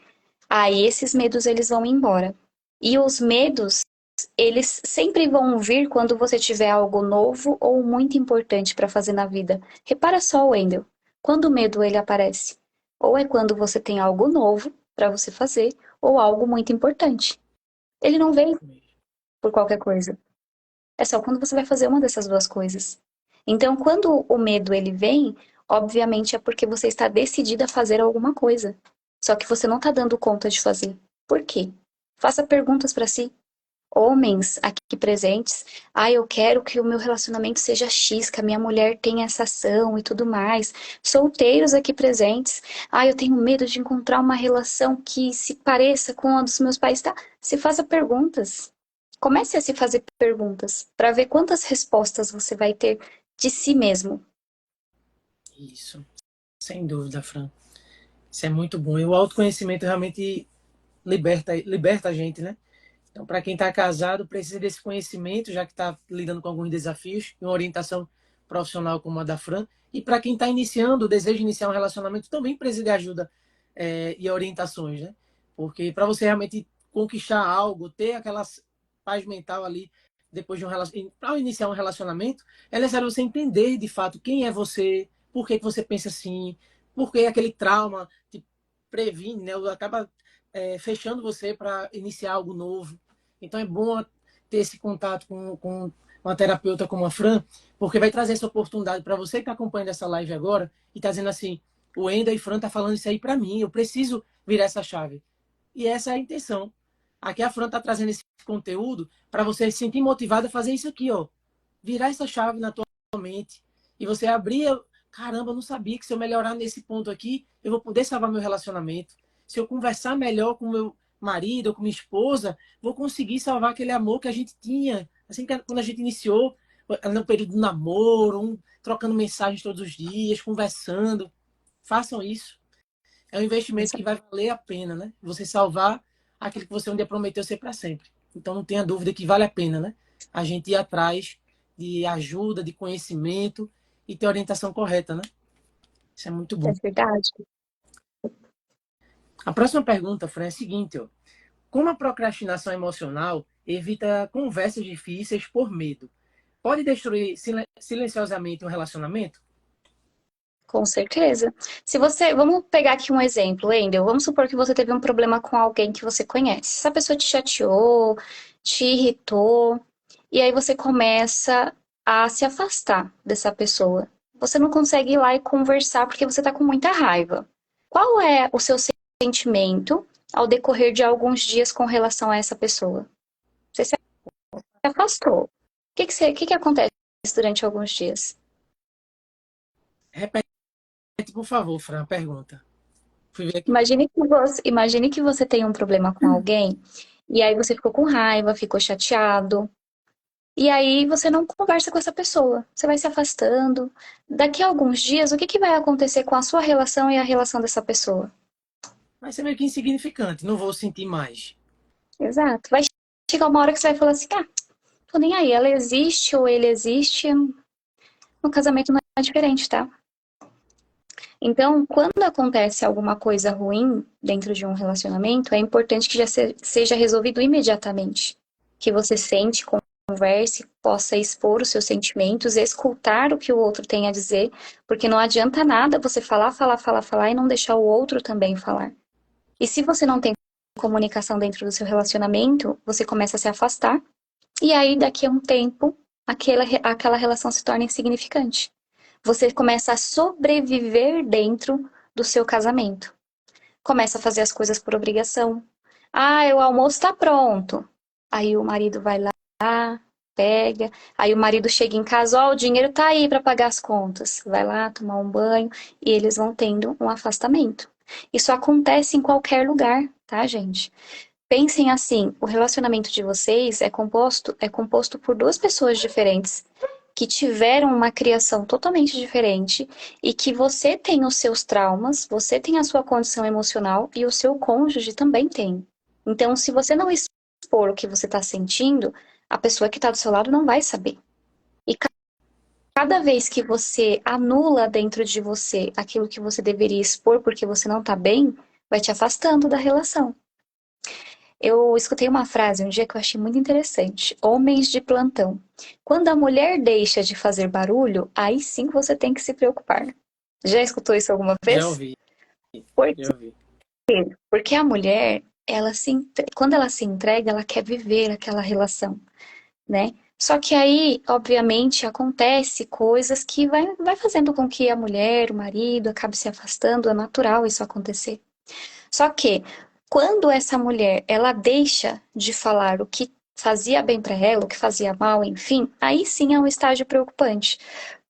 Aí esses medos eles vão embora. E os medos, eles sempre vão vir quando você tiver algo novo ou muito importante para fazer na vida. Repara só, Wendel, quando o medo ele aparece, ou é quando você tem algo novo para você fazer, ou algo muito importante. Ele não vem por qualquer coisa. É só quando você vai fazer uma dessas duas coisas. Então, quando o medo ele vem, obviamente é porque você está decidida a fazer alguma coisa. Só que você não está dando conta de fazer. Por quê? Faça perguntas para si. Homens aqui presentes, eu quero que o meu relacionamento seja X, que a minha mulher tenha essa ação e tudo mais. Solteiros aqui presentes, eu tenho medo de encontrar uma relação que se pareça com a dos meus pais, tá? Se faça perguntas. Comece a se fazer perguntas para ver quantas respostas você vai ter de si mesmo. Isso, sem dúvida, Fran. Isso é muito bom. E o autoconhecimento realmente liberta a gente, né? Então, para quem está casado, precisa desse conhecimento, já que está lidando com alguns desafios, e uma orientação profissional como a da Fran. E para quem está iniciando, deseja iniciar um relacionamento, também precisa de ajuda e orientações, né? Porque para você realmente conquistar algo, ter aquela paz mental ali, depois de um relacionamento, para iniciar um relacionamento, é necessário você entender de fato quem é você, por que você pensa assim, por que aquele trauma te previne, né? Acaba fechando você para iniciar algo novo. Então é bom ter esse contato com uma terapeuta como a Fran, porque vai trazer essa oportunidade para você que está acompanhando essa live agora e está dizendo assim, o Enda e Fran tá falando isso aí para mim, eu preciso virar essa chave. E essa é a intenção. Aqui a Fran está trazendo esse conteúdo para você se sentir motivado a fazer isso aqui, ó. Virar essa chave na tua mente e você abrir, caramba, eu não sabia que se eu melhorar nesse ponto aqui, eu vou poder salvar meu relacionamento. Se eu conversar melhor com meu marido ou com minha esposa, vou conseguir salvar aquele amor que a gente tinha. Assim, quando a gente iniciou, no período do namoro, trocando mensagens todos os dias, conversando. Façam isso. É um investimento que vai valer a pena, né? Você salvar aquilo que você um dia prometeu ser para sempre. Então, não tenha dúvida que vale a pena, né? A gente ir atrás de ajuda, de conhecimento e ter a orientação correta, né? Isso é muito É bom. verdade. A próxima pergunta, Fran, é a seguinte, ó. Como a procrastinação emocional evita conversas difíceis por medo? Pode destruir silenciosamente um relacionamento? Com certeza. Se você, vamos pegar aqui um exemplo, Endel. Vamos supor que você teve um problema com alguém que você conhece. Essa pessoa te chateou, te irritou, e aí você começa a se afastar dessa pessoa. Você não consegue ir lá e conversar porque você tá com muita raiva. Qual é o seu sentimento ao decorrer de alguns dias com relação a essa pessoa? Você se afastou. O que acontece durante alguns dias? Repete, por favor, Fran, a pergunta. Fui ver aqui. Imagine que você tem um problema com alguém e aí você ficou com raiva, ficou chateado, e aí você não conversa com essa pessoa. Você vai se afastando. Daqui a alguns dias, o que que vai acontecer com a sua relação e a relação dessa pessoa? Vai ser meio que insignificante, não vou sentir mais. Exato. Vai chegar uma hora que você vai falar assim: tô nem aí, ela existe ou ele existe. No casamento não é diferente, tá? Então, quando acontece alguma coisa ruim dentro de um relacionamento, é importante que já seja resolvido imediatamente. que você sente, converse, possa expor os seus sentimentos, escutar o que o outro tem a dizer, porque não adianta nada você falar, falar, falar, falar e não deixar o outro também falar. E se você não tem comunicação dentro do seu relacionamento, você começa a se afastar, e aí daqui a um tempo, aquela relação se torna insignificante. Você começa a sobreviver dentro do seu casamento. Começa a fazer as coisas por obrigação. Ah, o almoço tá pronto. Aí o marido vai lá, pega. Aí o marido chega em casa, ó, o dinheiro tá aí para pagar as contas. Vai lá tomar um banho e eles vão tendo um afastamento. Isso acontece em qualquer lugar, tá, gente? Pensem assim, o relacionamento de vocês é composto por duas pessoas diferentes que tiveram uma criação totalmente diferente e que você tem os seus traumas, você tem a sua condição emocional e o seu cônjuge também tem. Então, se você não expor o que você está sentindo, a pessoa que está do seu lado não vai saber. E cada vez que você anula dentro de você aquilo que você deveria expor porque você não está bem, vai te afastando da relação. Eu escutei uma frase um dia que eu achei muito interessante. Homens de plantão. Quando a mulher deixa de fazer barulho, aí sim você tem que se preocupar. Já escutou isso alguma Já vez? ouvi, Por já quê? ouvi. Porque a mulher, quando ela se entrega, ela quer viver aquela relação, né? Só que aí, obviamente, acontece coisas que vai fazendo com que a mulher, o marido, acabe se afastando. É natural isso acontecer. Só que quando essa mulher ela deixa de falar o que fazia bem para ela, o que fazia mal, enfim, aí sim é um estágio preocupante,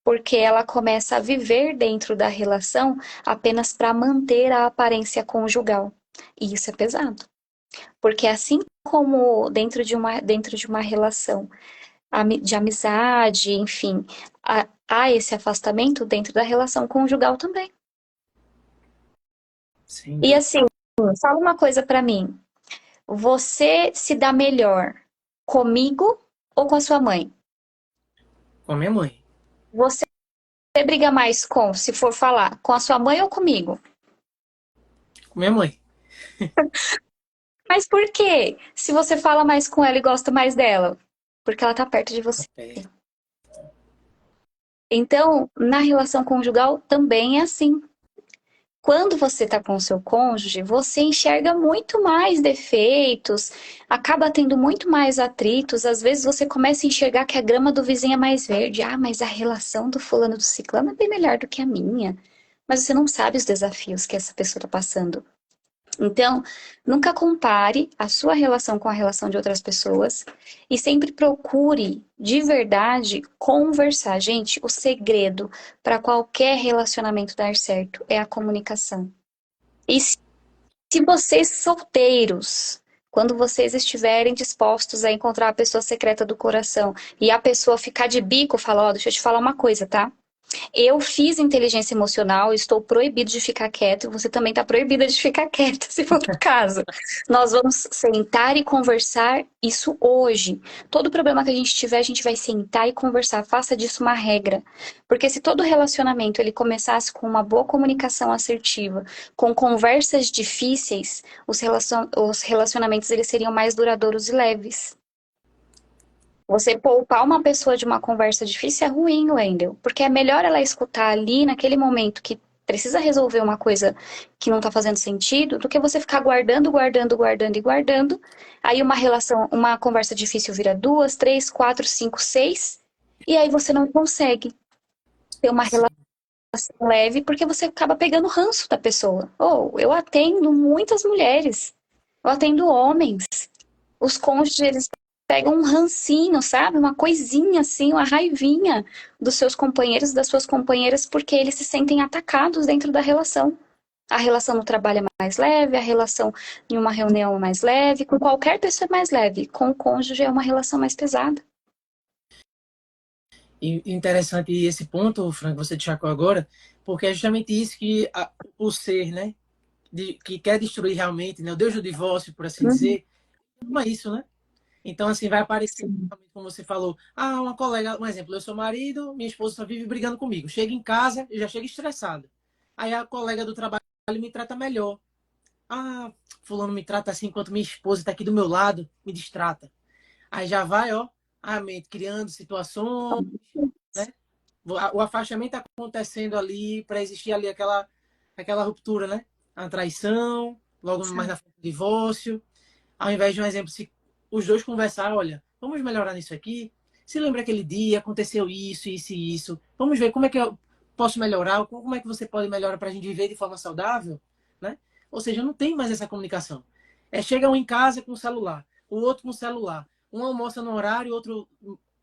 porque ela começa a viver dentro da relação apenas para manter a aparência conjugal. E isso é pesado, porque assim como dentro de uma relação de amizade, enfim, há esse afastamento dentro da relação conjugal também. Sem E dúvida. assim, fala uma coisa para mim. Você se dá melhor comigo ou com a sua mãe? Com a minha mãe. Você briga mais se for falar, com a sua mãe ou comigo? Com a minha mãe. Mas por quê? Se você fala mais com ela e gosta mais dela? Porque ela tá perto de você. É, Então, na relação conjugal também é assim. Quando você está com o seu cônjuge, você enxerga muito mais defeitos, acaba tendo muito mais atritos. Às vezes você começa a enxergar que a grama do vizinho é mais verde. Ah, mas a relação do fulano do ciclano é bem melhor do que a minha. Mas você não sabe os desafios que essa pessoa está passando. Então, nunca compare a sua relação com a relação de outras pessoas e sempre procure, de verdade, conversar. Gente, o segredo para qualquer relacionamento dar certo é a comunicação. E se vocês solteiros, quando vocês estiverem dispostos a encontrar a pessoa secreta do coração e a pessoa ficar de bico, fala, ó, deixa eu te falar uma coisa, tá? Eu fiz inteligência emocional, estou proibido de ficar quieto, você também está proibida de ficar quieta, se for o caso. Nós vamos sentar e conversar isso hoje. Todo problema que a gente tiver, a gente vai sentar e conversar. Faça disso uma regra. Porque se todo relacionamento ele começasse com uma boa comunicação assertiva, com conversas difíceis, os relacionamentos eles seriam mais duradouros e leves. Você poupar uma pessoa de uma conversa difícil é ruim, Wendel, porque é melhor ela escutar ali naquele momento que precisa resolver uma coisa que não tá fazendo sentido, do que você ficar guardando, guardando, guardando e guardando. Aí uma conversa difícil vira duas, três, quatro, cinco, seis, e aí você não consegue ter uma relação sim. leve porque você acaba pegando ranço da pessoa. Ou eu atendo muitas mulheres, eu atendo homens. Os cônjuges, eles pegam um rancinho, sabe? Uma coisinha assim, uma raivinha dos seus companheiros, das suas companheiras, porque eles se sentem atacados dentro da relação. A relação no trabalho é mais leve, a relação em uma reunião é mais leve, com qualquer pessoa é mais leve. Com o cônjuge é uma relação mais pesada. E interessante esse ponto, Frank, você destacou agora, porque é justamente isso que o ser, né, que quer destruir realmente, né, o Deus do divórcio, por assim Uhum. dizer, não é isso, né? Então, assim, vai aparecer, Sim. como você falou, uma colega, um exemplo, eu sou marido, minha esposa só vive brigando comigo. Chega em casa, eu já chego estressado. Aí a colega do trabalho me trata melhor. Ah, fulano me trata assim enquanto minha esposa está aqui do meu lado, me distrata. Aí já vai, ó, a mente criando situações, né? O afastamento acontecendo ali para existir ali aquela ruptura, né? A traição, logo mais na frente do divórcio. Ao invés de um exemplo, se os dois conversar, olha, vamos melhorar nisso aqui. Se lembra aquele dia, aconteceu isso, isso e isso. Vamos ver como é que eu posso melhorar, como é que você pode melhorar para a gente viver de forma saudável, né? Ou seja, não tem mais essa comunicação. Chega um em casa com o celular, o outro com o celular. Um almoça no horário, outro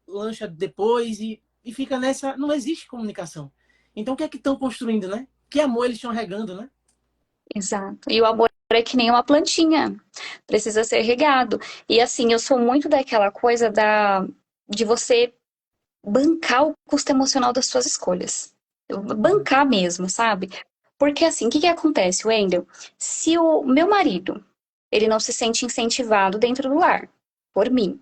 lancha depois e fica nessa. Não existe comunicação. Então, o que é que estão construindo, né? Que amor eles estão regando, né? Exato. E o amor é que nem uma plantinha, precisa ser regado. E assim, eu sou muito daquela coisa de você bancar o custo emocional das suas escolhas. Bancar mesmo, sabe? Porque assim, o que que acontece, Wendel? Se o meu marido, ele não se sente incentivado dentro do lar, por mim,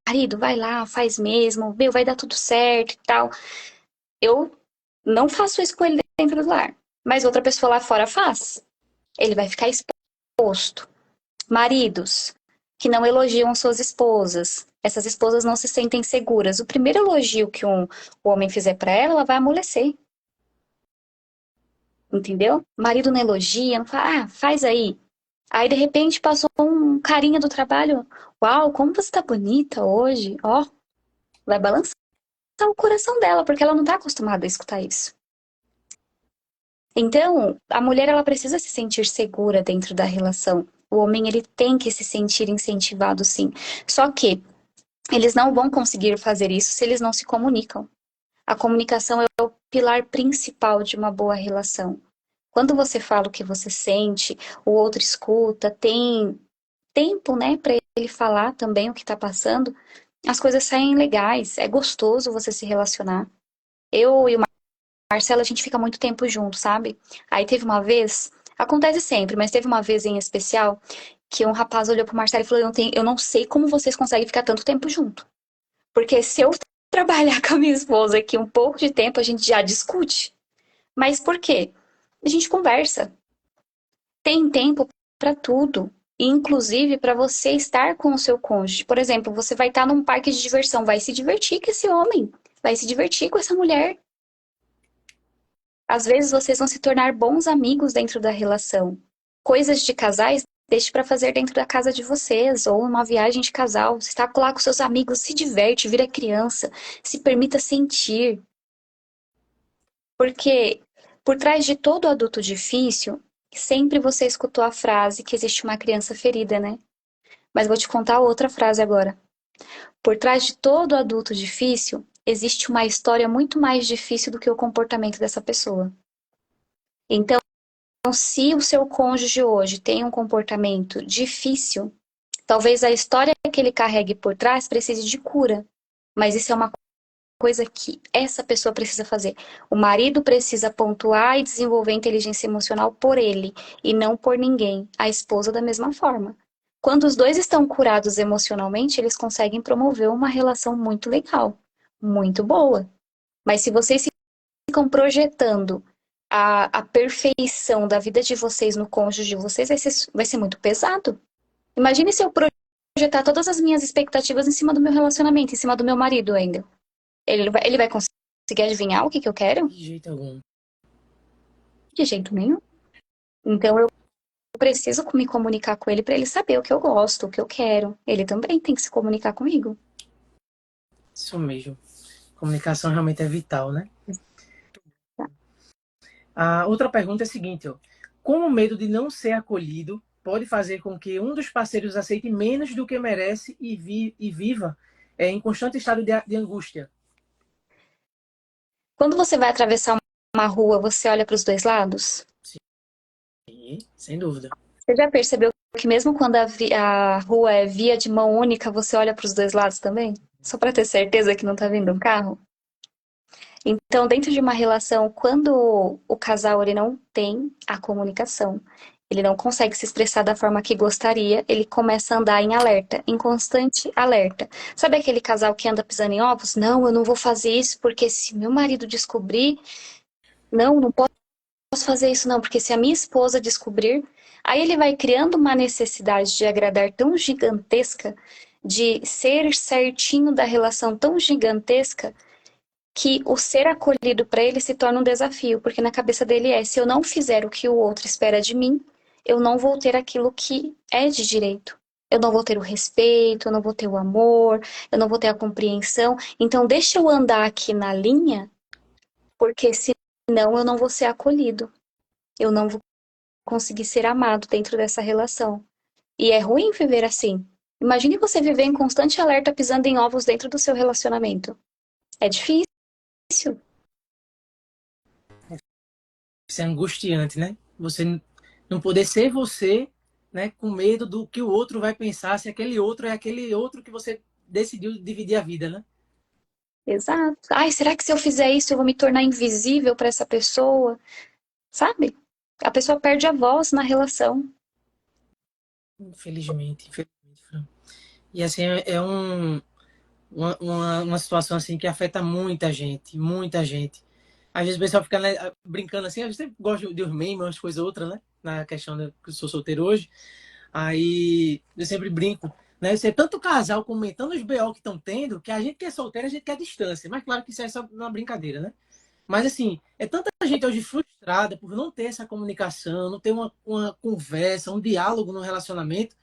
marido, vai lá, faz mesmo, meu, vai dar tudo certo e tal. Eu não faço isso com ele dentro do lar, mas outra pessoa lá fora faz. Ele vai ficar exposto. Maridos que não elogiam suas esposas. Essas esposas não se sentem seguras. O primeiro elogio que o homem fizer para ela, ela vai amolecer. Entendeu? Marido não elogia, não fala, ah, faz aí. Aí, de repente, passou um carinha do trabalho. Uau, como você tá bonita hoje. Ó, vai balançar o coração dela, porque ela não tá acostumada a escutar isso. Então, a mulher, ela precisa se sentir segura dentro da relação. O homem, ele tem que se sentir incentivado, sim. Só que eles não vão conseguir fazer isso se eles não se comunicam. A comunicação é o pilar principal de uma boa relação. Quando você fala o que você sente, o outro escuta, tem tempo, né, para ele falar também o que tá passando, as coisas saem legais, é gostoso você se relacionar. Eu e o Marcelo, a gente fica muito tempo junto, sabe? Aí teve uma vez, acontece sempre, mas teve uma vez em especial que um rapaz olhou pro Marcelo e falou: eu não sei como vocês conseguem ficar tanto tempo junto. Porque se eu trabalhar com a minha esposa aqui um pouco de tempo, a gente já discute. Mas por quê? A gente conversa. Tem tempo para tudo. Inclusive para você estar com o seu cônjuge. Por exemplo, você vai estar num parque de diversão, vai se divertir com esse homem, vai se divertir com essa mulher. Às vezes vocês vão se tornar bons amigos dentro da relação. Coisas de casais, deixe para fazer dentro da casa de vocês, ou uma viagem de casal. Você está lá com seus amigos, se diverte, vira criança, se permita sentir. Porque por trás de todo adulto difícil, sempre você escutou a frase que existe uma criança ferida, né? Mas vou te contar outra frase agora. Por trás de todo adulto difícil, existe uma história muito mais difícil do que o comportamento dessa pessoa. Então, se o seu cônjuge hoje tem um comportamento difícil, talvez a história que ele carregue por trás precise de cura. Mas isso é uma coisa que essa pessoa precisa fazer. O marido precisa pontuar e desenvolver inteligência emocional por ele e não por ninguém. A esposa da mesma forma. Quando os dois estão curados emocionalmente, eles conseguem promover uma relação muito legal, muito boa. Mas se vocês ficam projetando a perfeição da vida de vocês no cônjuge de vocês, vai ser muito pesado. Imagine se eu projetar todas as minhas expectativas em cima do meu relacionamento, em cima do meu marido ainda. Ele vai conseguir adivinhar o que eu quero? De jeito algum. De jeito nenhum. Então eu preciso me comunicar com ele para ele saber o que eu gosto, o que eu quero. Ele também tem que se comunicar comigo. Isso mesmo. Comunicação realmente é vital, né? A outra pergunta é a seguinte, ó. Como o medo de não ser acolhido pode fazer com que um dos parceiros aceite menos do que merece e viva em constante estado de angústia? Quando você vai atravessar uma rua, você olha para os dois lados? Sim, sem dúvida. Você já percebeu que mesmo quando a rua é via de mão única, você olha para os dois lados também? Só para ter certeza que não tá vindo um carro? Então, dentro de uma relação, quando o casal ele não tem a comunicação, ele não consegue se expressar da forma que gostaria, ele começa a andar em alerta, em constante alerta. Sabe aquele casal que anda pisando em ovos? Não, eu não vou fazer isso porque se meu marido descobrir, não posso fazer isso não, porque se a minha esposa descobrir, aí ele vai criando uma necessidade de agradar tão gigantesca de ser certinho da relação tão gigantesca que o ser acolhido para ele se torna um desafio, porque na cabeça dele é: se eu não fizer o que o outro espera de mim, eu não vou ter aquilo que é de direito. Eu não vou ter o respeito, eu não vou ter o amor, eu não vou ter a compreensão. Então, deixa eu andar aqui na linha, porque senão eu não vou ser acolhido. Eu não vou conseguir ser amado dentro dessa relação. E é ruim viver assim. Imagine você viver em constante alerta pisando em ovos dentro do seu relacionamento. É difícil. Isso é angustiante, né? Você não poder ser você, né? Com medo do que o outro vai pensar, se aquele outro é aquele outro que você decidiu dividir a vida, né? Exato. Ai, será que se eu fizer isso eu vou me tornar invisível para essa pessoa? Sabe? A pessoa perde a voz na relação. Infelizmente, infelizmente, Fran. E assim, é uma situação assim que afeta muita gente, muita gente. Às vezes o pessoal fica, né, brincando assim, eu sempre gosto de uns memes, umas coisas outras, né? Na questão de que eu sou solteiro hoje. Aí eu sempre brinco, né? Você é tanto casal comentando os BO que estão tendo, que a gente que é solteiro, a gente quer distância. Mas claro que isso é só uma brincadeira, né? Mas assim, é tanta gente hoje frustrada por não ter essa comunicação, não ter uma conversa, um diálogo no relacionamento.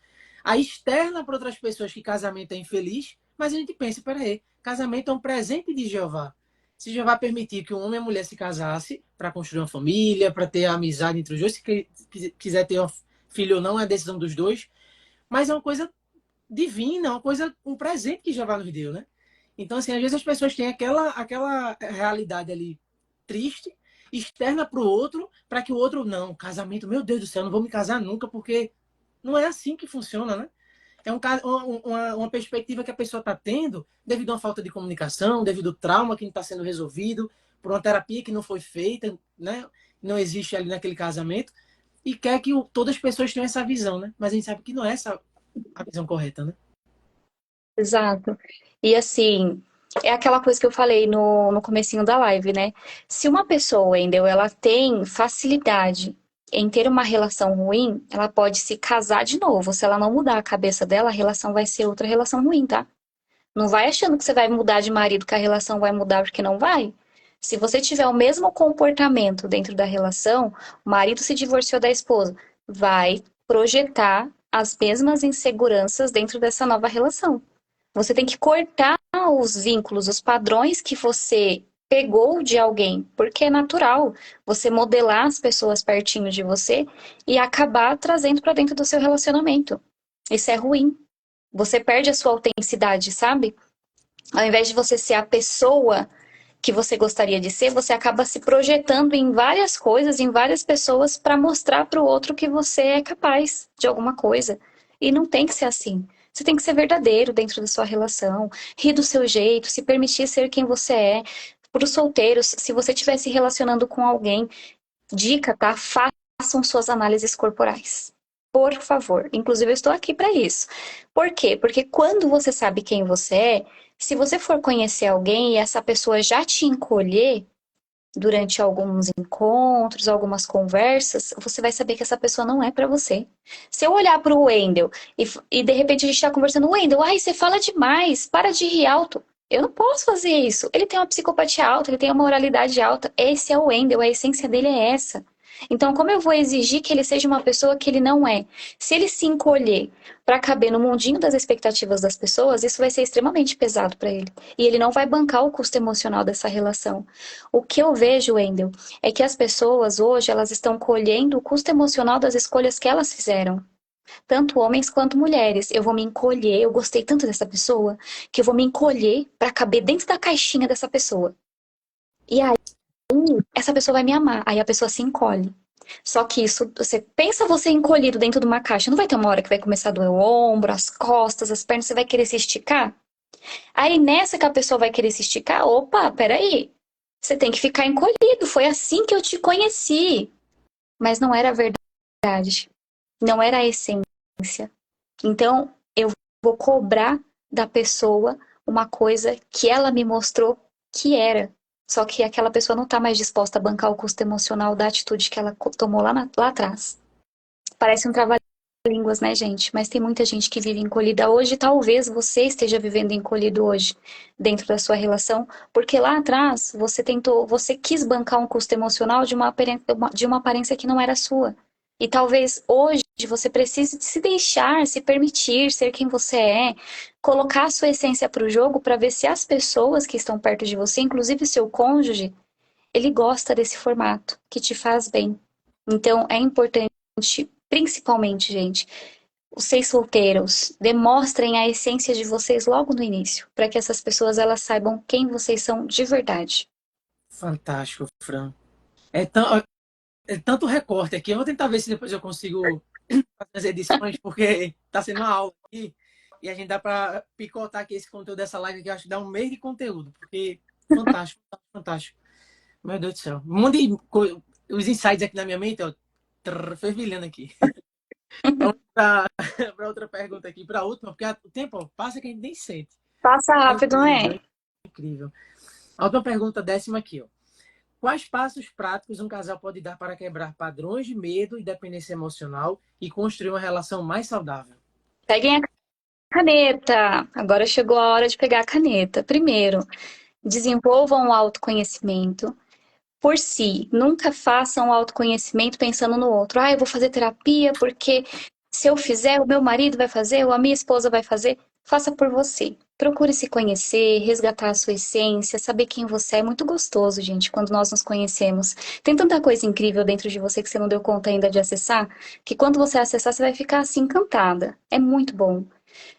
Aí externa para outras pessoas que casamento é infeliz, mas a gente pensa, peraí, casamento é um presente de Jeová. Se Jeová permitir que um homem e a mulher se casasse para construir uma família, para ter a amizade entre os dois, se quiser ter um filho ou não, é a decisão dos dois. Mas é uma coisa divina, é uma coisa, um presente que Jeová nos deu, né? Então, assim, às vezes as pessoas têm aquela realidade ali triste, externa para o outro, para que o outro, não, casamento, meu Deus do céu, não vou me casar nunca, porque não é assim que funciona, né? É uma perspectiva que a pessoa está tendo devido a uma falta de comunicação, devido ao trauma que não está sendo resolvido, por uma terapia que não foi feita, né? Não existe ali naquele casamento, e quer que todas as pessoas tenham essa visão, né? Mas a gente sabe que não é essa a visão correta, né? Exato. E assim, é aquela coisa que eu falei no comecinho da live, né? Se uma pessoa, Wendel, ela tem facilidade em ter uma relação ruim, ela pode se casar de novo. Se ela não mudar a cabeça dela, a relação vai ser outra relação ruim, tá? Não vai achando que você vai mudar de marido, que a relação vai mudar, porque não vai. Se você tiver o mesmo comportamento dentro da relação, o marido se divorciou da esposa, vai projetar as mesmas inseguranças dentro dessa nova relação. Você tem que cortar os vínculos, os padrões que você pegou de alguém, porque é natural você modelar as pessoas pertinho de você e acabar trazendo para dentro do seu relacionamento. Isso é ruim. Você perde a sua autenticidade, sabe? Ao invés de você ser a pessoa que você gostaria de ser, você acaba se projetando em várias coisas, em várias pessoas para mostrar para o outro que você é capaz de alguma coisa. E não tem que ser assim. Você tem que ser verdadeiro dentro da sua relação, rir do seu jeito, se permitir ser quem você é. Para os solteiros, se você estiver se relacionando com alguém, dica, tá? Façam suas análises corporais. Por favor. Inclusive, eu estou aqui para isso. Por quê? Porque quando você sabe quem você é, se você for conhecer alguém e essa pessoa já te encolher durante alguns encontros, algumas conversas, você vai saber que essa pessoa não é para você. Se eu olhar para o Wendel e de repente a gente está conversando, Wendel, ai, você fala demais, para de rir alto. Eu não posso fazer isso. Ele tem uma psicopatia alta, ele tem uma moralidade alta. Esse é o Wendel, a essência dele é essa. Então, como eu vou exigir que ele seja uma pessoa que ele não é? Se ele se encolher para caber no mundinho das expectativas das pessoas, isso vai ser extremamente pesado para ele. E ele não vai bancar o custo emocional dessa relação. O que eu vejo, Wendel, é que as pessoas hoje elas estão colhendo o custo emocional das escolhas que elas fizeram. Tanto homens quanto mulheres. Eu vou me encolher, eu gostei tanto dessa pessoa, que eu vou me encolher para caber dentro da caixinha dessa pessoa. E aí, essa pessoa vai me amar. Aí a pessoa se encolhe. Só que isso, você pensa você encolhido dentro de uma caixa, não vai ter uma hora que vai começar a doer o ombro, as costas, as pernas, você vai querer se esticar? Aí nessa que a pessoa vai querer se esticar, opa, peraí. Você tem que ficar encolhido. Foi assim que eu te conheci. Mas não era a verdade. Não era a essência. Então, eu vou cobrar da pessoa uma coisa que ela me mostrou que era. Só que aquela pessoa não está mais disposta a bancar o custo emocional da atitude que ela tomou lá atrás. Parece um trabalho. línguas, né, gente? Mas tem muita gente que vive encolhida hoje. Talvez você esteja vivendo encolhido hoje dentro da sua relação, porque lá atrás você quis bancar um custo emocional de uma aparência que não era sua. E talvez hoje você precise se deixar, se permitir ser quem você é, colocar a sua essência para o jogo para ver se as pessoas que estão perto de você, inclusive seu cônjuge, ele gosta desse formato que te faz bem. Então é importante, principalmente, gente, vocês solteiros, demonstrem a essência de vocês logo no início, para que essas pessoas elas saibam quem vocês são de verdade. Fantástico, Fran. É, tão, é tanto recorte aqui. Eu vou tentar ver se depois eu consigo fazer as edições, porque tá sendo uma aula aqui e a gente dá para picotar aqui esse conteúdo dessa live que eu acho que dá um mês de conteúdo, porque fantástico, fantástico. Meu Deus do céu. Um monte de os insights aqui na minha mente, ó, fervilhando aqui. Vamos para outra pergunta aqui, para a última, porque o tempo ó, passa que a gente nem sente. Passa É rápido, não incrível, é? é incrível. A última pergunta, décima aqui, ó. Quais passos práticos um casal pode dar para quebrar padrões de medo e dependência emocional e construir uma relação mais saudável? Peguem a caneta. Agora chegou a hora de pegar a caneta. Primeiro, desenvolvam o autoconhecimento por si. Nunca façam o autoconhecimento pensando no outro. Ah, eu vou fazer terapia porque se eu fizer, o meu marido vai fazer, ou a minha esposa vai fazer. Faça por você. Procure se conhecer, resgatar a sua essência, saber quem você é. É muito gostoso, gente, quando nós nos conhecemos. Tem tanta coisa incrível dentro de você que você não deu conta ainda de acessar, que quando você acessar, você vai ficar assim encantada. É muito bom.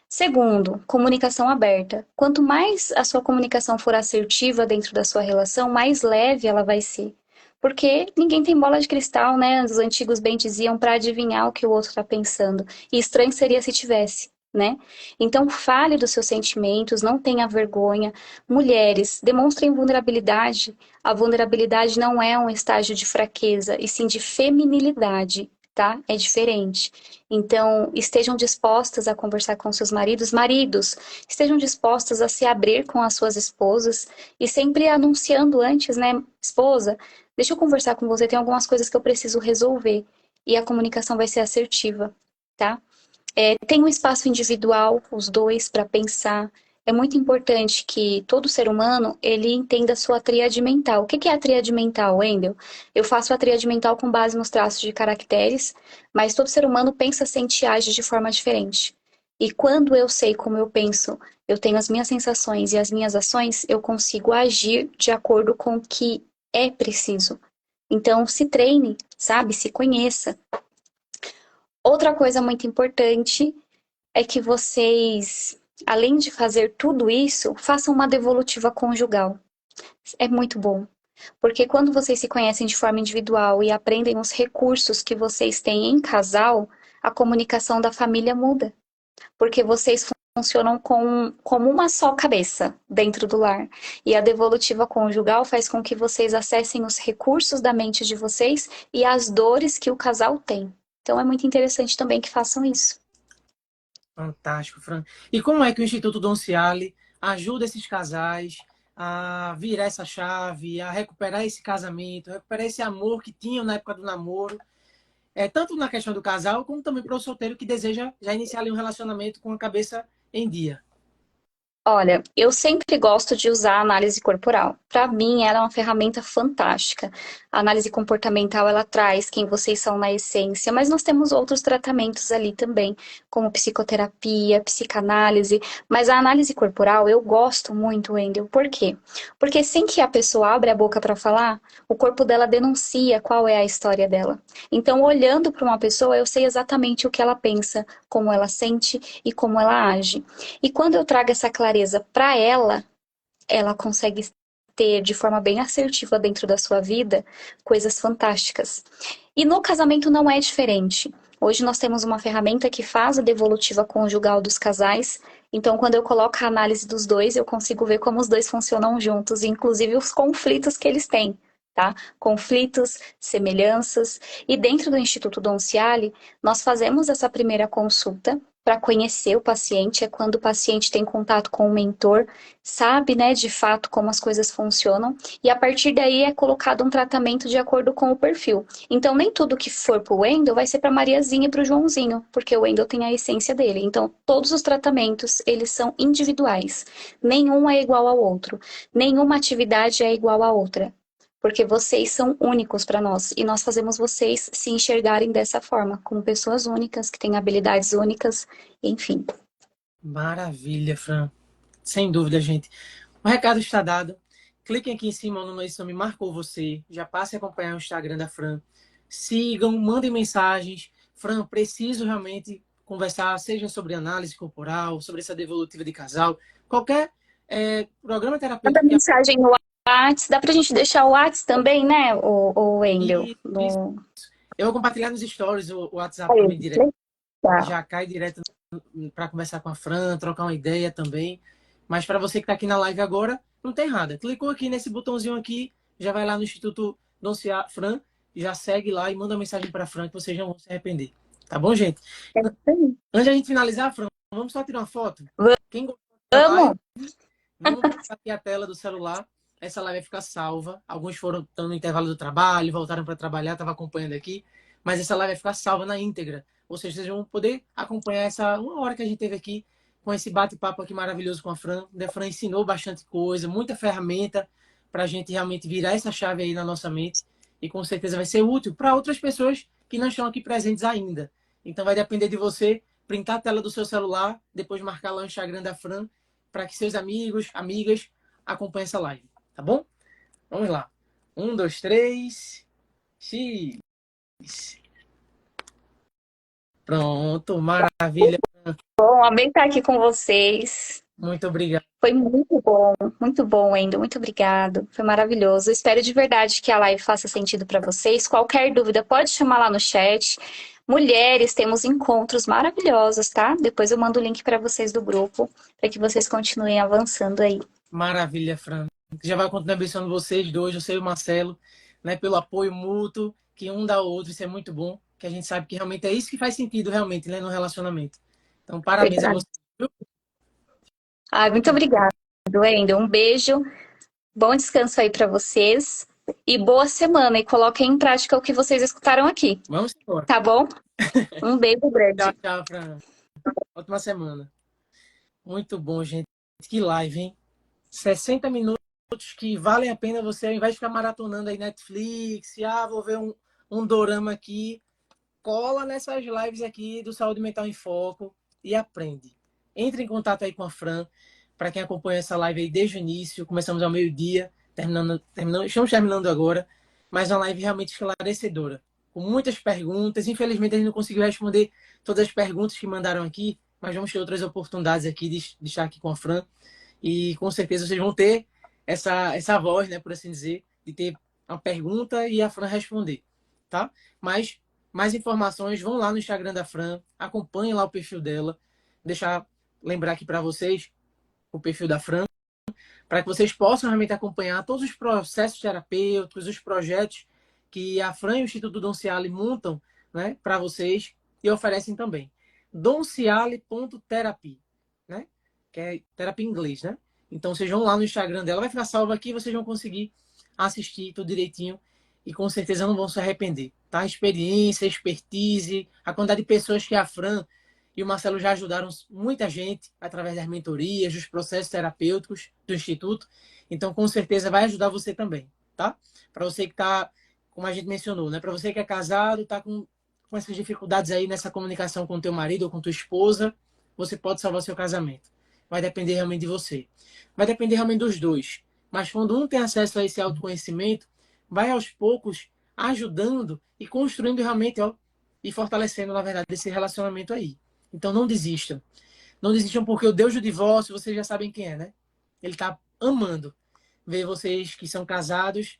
Segundo, comunicação aberta. Quanto mais a sua comunicação for assertiva dentro da sua relação, mais leve ela vai ser. Porque ninguém tem bola de cristal, né? Os antigos bem diziam para adivinhar o que o outro está pensando. E estranho seria se tivesse, né? Então, fale dos seus sentimentos, não tenha vergonha. Mulheres, demonstrem vulnerabilidade. A vulnerabilidade não é um estágio de fraqueza, e sim de feminilidade, tá? É diferente. Então, estejam dispostas a conversar com seus maridos. Maridos, estejam dispostas a se abrir com as suas esposas e sempre anunciando antes, né? Esposa, deixa eu conversar com você, tem algumas coisas que eu preciso resolver. E a comunicação vai ser assertiva, tá? Tem um espaço individual, os dois, para pensar. É muito importante que todo ser humano ele entenda a sua tríade mental. O que é a tríade mental, Wendel? Eu faço a tríade mental com base nos traços de caracteres, mas todo ser humano pensa, sente e age de forma diferente. E quando eu sei como eu penso, eu tenho as minhas sensações e as minhas ações, eu consigo agir de acordo com o que é preciso. Então, se treine, sabe? Se conheça. Outra coisa muito importante é que vocês, além de fazer tudo isso, façam uma devolutiva conjugal. É muito bom. Porque quando vocês se conhecem de forma individual e aprendem os recursos que vocês têm em casal, a comunicação da família muda. Porque vocês funcionam como uma só cabeça dentro do lar. E a devolutiva conjugal faz com que vocês acessem os recursos da mente de vocês e as dores que o casal tem. Então é muito interessante também que façam isso. Fantástico, Fran. E como é que o Instituto Dom Ciale ajuda esses casais a virar essa chave, a recuperar esse casamento, recuperar esse amor que tinham na época do namoro? Tanto na questão do casal, como também para o solteiro que deseja já iniciar ali um relacionamento com a cabeça em dia. Olha, eu sempre gosto de usar a análise corporal. Para mim, ela é uma ferramenta fantástica. A análise comportamental, ela traz quem vocês são na essência, mas nós temos outros tratamentos ali também, como psicoterapia, psicanálise. Mas a análise corporal, eu gosto muito, Wendel. Por quê? Porque sem que a pessoa abra a boca para falar, o corpo dela denuncia qual é a história dela. Então, olhando para uma pessoa, eu sei exatamente o que ela pensa, como ela sente e como ela age. E quando eu trago essa clareza para ela, ela consegue ter de forma bem assertiva dentro da sua vida coisas fantásticas. E no casamento não é diferente. Hoje nós temos uma ferramenta que faz a devolutiva conjugal dos casais. Então, quando eu coloco a análise dos dois, eu consigo ver como os dois funcionam juntos, inclusive os conflitos que eles têm. Tá? Conflitos, semelhanças. E dentro do Instituto Dom Ciale, nós fazemos essa primeira consulta para conhecer o paciente, é quando o paciente tem contato com o mentor, sabe, né, de fato como as coisas funcionam, e a partir daí é colocado um tratamento de acordo com o perfil. Então, nem tudo que for para o Wendel vai ser para Mariazinha e para o Joãozinho, porque o Wendel tem a essência dele. Então, todos os tratamentos, eles são individuais. Nenhum é igual ao outro. Nenhuma atividade é igual à outra. Porque vocês são únicos para nós e nós fazemos vocês se enxergarem dessa forma, como pessoas únicas, que têm habilidades únicas, enfim. Maravilha, Fran. Sem dúvida, gente. O recado está dado. Cliquem aqui em cima no Isso Me Marcou Você. Já passe a acompanhar o Instagram da Fran. Sigam, mandem mensagens. Fran, preciso realmente conversar, seja sobre análise corporal, sobre essa devolutiva de casal, qualquer programa Manda terapêutico que mensagem no WhatsApp, dá pra gente deixar o WhatsApp também, né, o Wendel? isso. Eu vou compartilhar nos stories o WhatsApp Aí, também direto. legal. Já cai direto para conversar com a Fran, trocar uma ideia também. Mas para você que está aqui na live agora, não tem nada. Clicou aqui nesse botãozinho aqui, já vai lá no Instituto Doncia Fran, já segue lá e manda mensagem para a Fran que vocês não vão se arrepender. Tá bom, gente? É isso aí. Antes de a gente finalizar, Fran, vamos só tirar uma foto. Quem gostou da live, Vamos? vamos passar aqui a tela do celular. Essa live vai ficar salva. Alguns estão no intervalo do trabalho, voltaram para trabalhar, estava acompanhando aqui. Mas essa live vai ficar salva na íntegra. Ou seja, vocês vão poder acompanhar essa uma hora que a gente teve aqui com esse bate-papo aqui maravilhoso com a Fran. A Fran ensinou bastante coisa, muita ferramenta para a gente realmente virar essa chave aí na nossa mente. E com certeza vai ser útil para outras pessoas que não estão aqui presentes ainda. Então vai depender de você printar a tela do seu celular, depois marcar lá o Instagram da Fran, para que seus amigos, amigas acompanhem essa live. Tá bom? Vamos lá. 1, 2, 3. X. Pronto, maravilha. Bom, amei estar aqui com vocês. Muito obrigado. Foi muito bom, Wendel. Muito obrigado. Foi maravilhoso. Espero de verdade que a live faça sentido para vocês. Qualquer dúvida, pode chamar lá no chat. Mulheres, temos encontros maravilhosos, tá? Depois eu mando o link para vocês do grupo, para que vocês continuem avançando aí. Maravilha, Fran. Já vai continuar abençoando vocês dois, você e o Marcelo, né, pelo apoio mútuo, que um dá ao outro, isso é muito bom, que a gente sabe que realmente é isso que faz sentido realmente, né, no relacionamento. Então, parabéns a Verdade. você. Viu? Ai, muito obrigada, Wendel. Um beijo. Bom descanso aí para vocês. E boa semana. E coloquem em prática o que vocês escutaram aqui. Vamos embora. Tá bom? Um beijo grande. Tchau, tchau, Fran. Ótima semana. Muito bom, gente. Que live, hein? 60 minutos que valem a pena você, ao invés de ficar maratonando aí Netflix, vou ver um dorama aqui, cola nessas lives aqui do Saúde Mental em Foco e aprende. Entre em contato aí com a Fran, para quem acompanha essa live aí desde o início, começamos ao meio-dia, estamos terminando agora, mas uma live realmente esclarecedora, com muitas perguntas. Infelizmente a gente não conseguiu responder todas as perguntas que mandaram aqui, mas vamos ter outras oportunidades aqui de estar aqui com a Fran. E com certeza vocês vão ter essa voz, né, por assim dizer, de ter uma pergunta e a Fran responder, tá? Mas mais informações, vão lá no Instagram da Fran, acompanhem lá o perfil dela. Deixar lembrar aqui para vocês o perfil da Fran, para que vocês possam realmente acompanhar todos os processos terapêuticos, os projetos que a Fran e o Instituto Donciale montam, né, para vocês e oferecem também. donciale.therapy, né? Que é terapia em inglês, né? Então vocês vão lá no Instagram dela, vai ficar salvo aqui, vocês vão conseguir assistir tudo direitinho e com certeza não vão se arrepender, tá? Experiência, expertise, a quantidade de pessoas que a Fran e o Marcelo já ajudaram muita gente através das mentorias, dos processos terapêuticos do Instituto. Então, com certeza vai ajudar você também, tá? Para você que está, como a gente mencionou, né? Para você que é casado, está com essas dificuldades aí nessa comunicação com o teu marido ou com tua esposa, você pode salvar seu casamento. Vai depender realmente de você. Vai depender realmente dos dois. Mas quando um tem acesso a esse autoconhecimento, vai aos poucos ajudando e construindo realmente, ó, e fortalecendo, na verdade, esse relacionamento aí. Então não desistam. Não desistam porque o Deus do divórcio, vocês já sabem quem é, né? Ele está amando ver vocês que são casados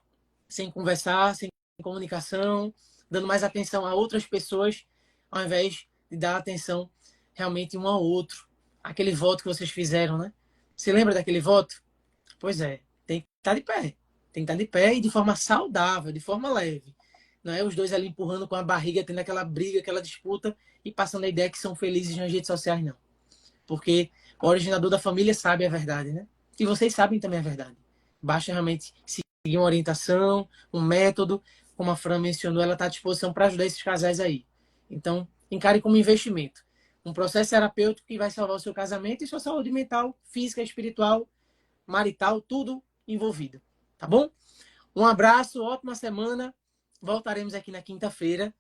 sem conversar, sem comunicação, dando mais atenção a outras pessoas, ao invés de dar atenção realmente um ao outro. Aquele voto que vocês fizeram, né? Você lembra daquele voto? Pois é, tem que estar de pé. Tem que estar de pé e de forma saudável, de forma leve. Não é os dois ali empurrando com a barriga, tendo aquela briga, aquela disputa e passando a ideia que são felizes nas redes sociais, não. Porque o originador da família sabe a verdade, né? E vocês sabem também a verdade. Basta realmente seguir uma orientação, um método. Como a Fran mencionou, ela está à disposição para ajudar esses casais aí. Então, encare como investimento. Um processo terapêutico que vai salvar o seu casamento e sua saúde mental, física, espiritual, marital, tudo envolvido. Tá bom? Um abraço, ótima semana. Voltaremos aqui na quinta-feira.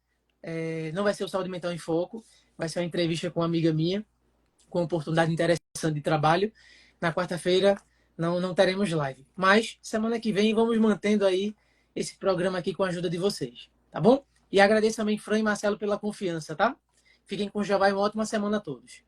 Não vai ser o Saúde Mental em Foco, vai ser uma entrevista com uma amiga minha, com uma oportunidade interessante de trabalho. Na quarta-feira não teremos live. Mas semana que vem vamos mantendo aí esse programa aqui com a ajuda de vocês. Tá bom? E agradeço também Fran e Marcelo pela confiança, tá? Fiquem com o Jeová e uma ótima semana a todos.